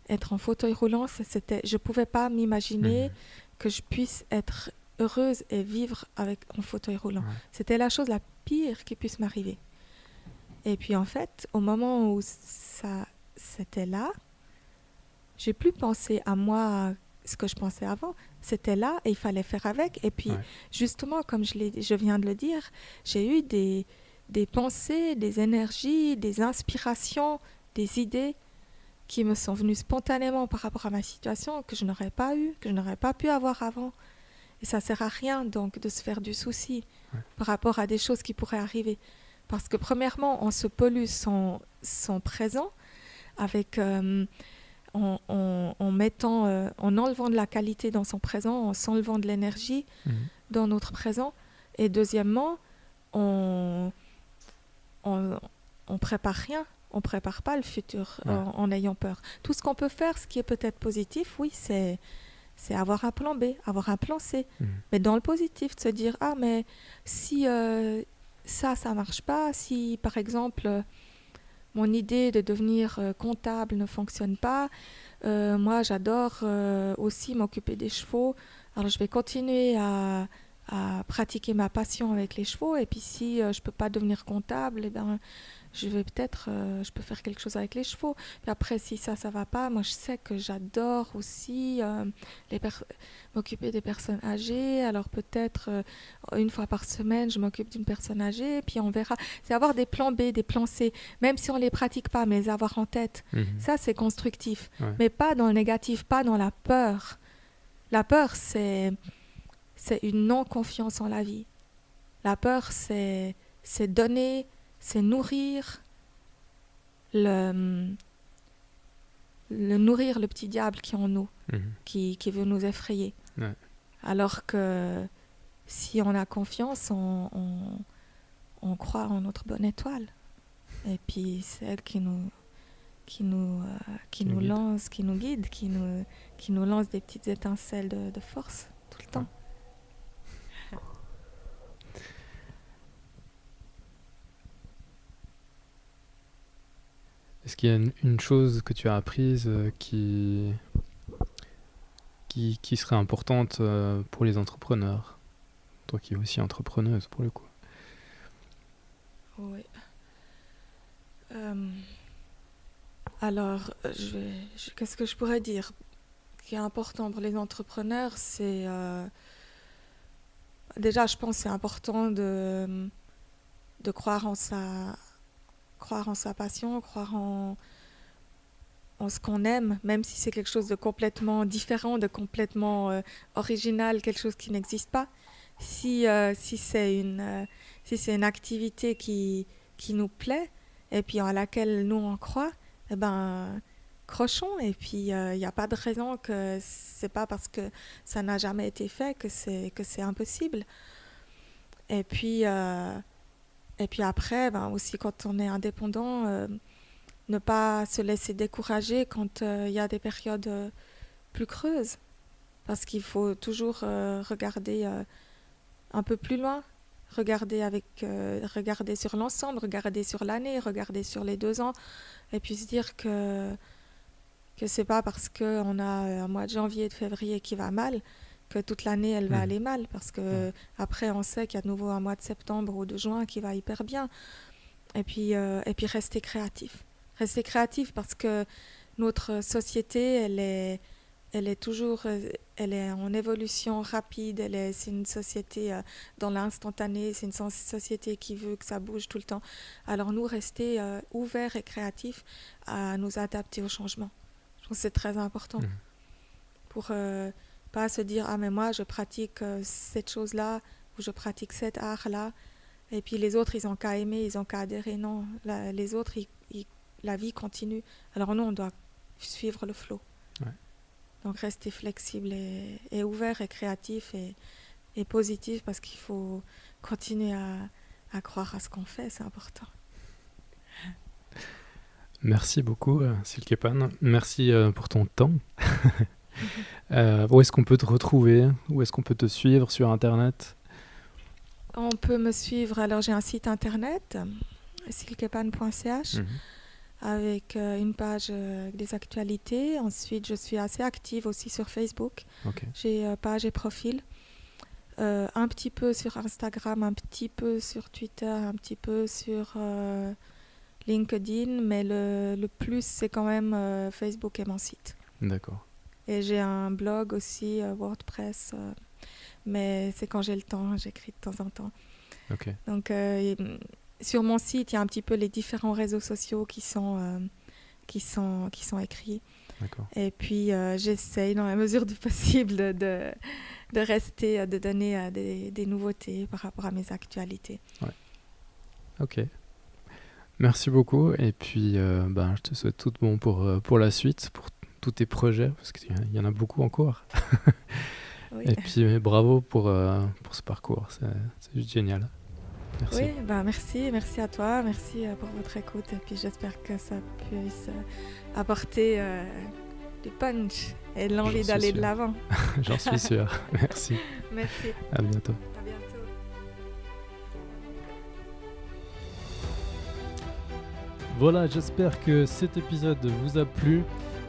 être en fauteuil roulant, je ne pouvais pas m'imaginer que je puisse être heureuse et vivre en fauteuil roulant. C'était la chose la pire qui puisse m'arriver. Et puis en fait, au moment où c'était là, j'ai plus pensé à moi, ce que je pensais avant. C'était là et il fallait faire avec. Et puis justement, comme je viens de le dire, j'ai eu des pensées, des énergies, des inspirations, des idées qui me sont venues spontanément par rapport à ma situation, que je n'aurais pas eu, que je n'aurais pas pu avoir avant. Et ça ne sert à rien donc de se faire du souci par rapport à des choses qui pourraient arriver. Parce que premièrement, on se pollue son présent avec, en enlevant de la qualité dans son présent, en s'enlevant de l'énergie dans notre présent. Et deuxièmement, on prépare rien. On ne prépare pas le futur en ayant peur. Tout ce qu'on peut faire, ce qui est peut-être positif, oui, c'est avoir un plan B, avoir un plan C. Mais dans le positif, de se dire, ah, mais si ça ne marche pas, si par exemple, mon idée de devenir comptable ne fonctionne pas, moi j'adore aussi m'occuper des chevaux, alors je vais continuer à pratiquer ma passion avec les chevaux, et puis si je ne peux pas devenir comptable, eh ben, je peux faire quelque chose avec les chevaux. Puis après, si ça va pas, moi je sais que j'adore aussi m'occuper des personnes âgées. Alors peut-être une fois par semaine, je m'occupe d'une personne âgée, puis on verra. C'est avoir des plans B, des plans C, même si on les pratique pas, mais les avoir en tête. Ça, c'est constructif. Mais pas dans le négatif, pas dans la peur. La peur, c'est une non-confiance en la vie. La peur, c'est donner, c'est nourrir nourrir le petit diable qui est en nous, qui veut nous effrayer. Ouais. Alors que si on a confiance, on croit en notre bonne étoile. Et puis c'est elle qui nous nous guide. lance, qui nous guide, qui nous lance des petites étincelles de force tout le temps. Est-ce qu'il y a une chose que tu as apprise qui serait importante pour les entrepreneurs? Toi qui es aussi entrepreneuse pour le coup. Oui. Alors, qu'est-ce que je pourrais dire qui est important pour les entrepreneurs, c'est déjà, je pense que c'est important de croire en sa passion, croire en ce qu'on aime, même si c'est quelque chose de complètement différent, de complètement original, quelque chose qui n'existe pas. Si c'est une activité qui nous plaît et puis à laquelle nous on croit, eh ben crochons. Et puis il n'y a pas de raison que c'est pas parce que ça n'a jamais été fait que c'est impossible. Et puis après, aussi quand on est indépendant, ne pas se laisser décourager quand il y a des périodes plus creuses, parce qu'il faut toujours regarder un peu plus loin, regarder sur l'ensemble, regarder sur l'année, regarder sur les 2 ans, et puis se dire que c'est pas parce qu'on a un mois de janvier et de février qui va mal que toute l'année elle va aller mal, parce que après on sait qu'il y a de nouveau un mois de septembre ou de juin qui va hyper bien. Et puis rester créatif. Rester créatif parce que notre société, elle est toujours en évolution rapide. C'est une société dans l'instantané. C'est une société qui veut que ça bouge tout le temps. Alors nous, rester ouverts et créatifs à nous adapter au changement. Je pense que c'est très important pour pas se dire « Ah, mais moi, je pratique cette chose-là ou je pratique cet art-là. » Et puis les autres, ils n'ont qu'à aimer, ils n'ont qu'à adhérer. Non, les autres, la vie continue. Alors nous, on doit suivre le flot. Ouais. Donc rester flexible et ouvert et créatif et positif, parce qu'il faut continuer à croire à ce qu'on fait, c'est important. Merci beaucoup, Silke Pan. Merci pour ton temps. Où est-ce qu'on peut te retrouver? Où est-ce qu'on peut te suivre sur Internet? On peut me suivre, alors j'ai un site internet, silkepan.ch, avec une page des actualités. Ensuite, je suis assez active aussi sur Facebook. Okay. J'ai page et profil. Un petit peu sur Instagram, un petit peu sur Twitter, un petit peu sur LinkedIn, mais le plus, c'est quand même Facebook et mon site. D'accord. Et j'ai un blog aussi, WordPress, mais c'est quand j'ai le temps, j'écris de temps en temps. Okay. Donc sur mon site, il y a un petit peu les différents réseaux sociaux qui sont écrits. D'accord. Et puis j'essaye dans la mesure du possible de rester, de donner des nouveautés par rapport à mes actualités. Ouais. Ok. Merci beaucoup. Et puis je te souhaite tout bon pour la suite, pour tous tes projets, parce qu'il y en a beaucoup encore. Oui. Et puis bravo pour ce parcours, c'est juste génial. Merci. Oui, merci à toi, merci pour votre écoute, et puis j'espère que ça puisse apporter du punch et de l'envie d'aller de l'avant. J'en suis sûr. Merci. Merci. À bientôt. À bientôt. Voilà, j'espère que cet épisode vous a plu.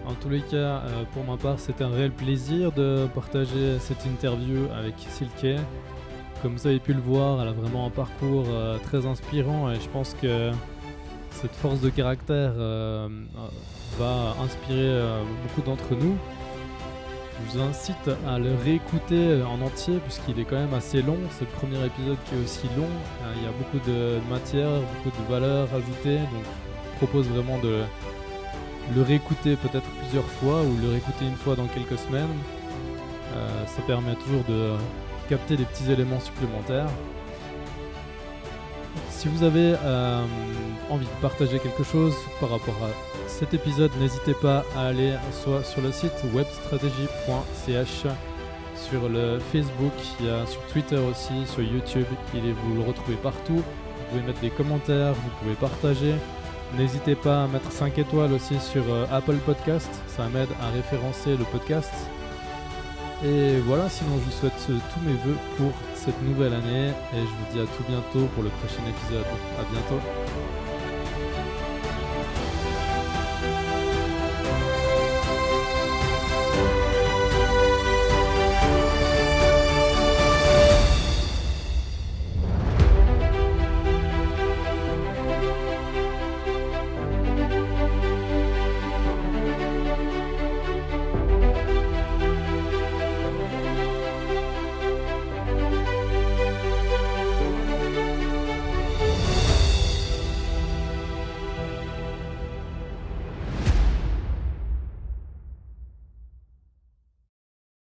En tous les cas, pour ma part, c'était un réel plaisir de partager cette interview avec Silke. Comme vous avez pu le voir, elle a vraiment un parcours très inspirant, et je pense que cette force de caractère va inspirer beaucoup d'entre nous. Je vous incite à le réécouter en entier, puisqu'il est quand même assez long. C'est le premier épisode qui est aussi long. Il y a beaucoup de matière, beaucoup de valeur ajoutée, donc je propose vraiment de le réécouter peut-être plusieurs fois, ou le réécouter une fois dans quelques semaines. Ça permet toujours de capter des petits éléments supplémentaires. Si vous avez envie de partager quelque chose par rapport à cet épisode, n'hésitez pas à aller soit sur le site webstrategy.ch, sur le Facebook, il y a sur Twitter aussi, sur YouTube, vous le retrouvez partout. Vous pouvez mettre des commentaires, vous pouvez partager. N'hésitez pas à mettre 5 étoiles aussi sur Apple Podcast, ça m'aide à référencer le podcast. Et voilà, sinon je vous souhaite tous mes vœux pour cette nouvelle année et je vous dis à tout bientôt pour le prochain épisode. À bientôt.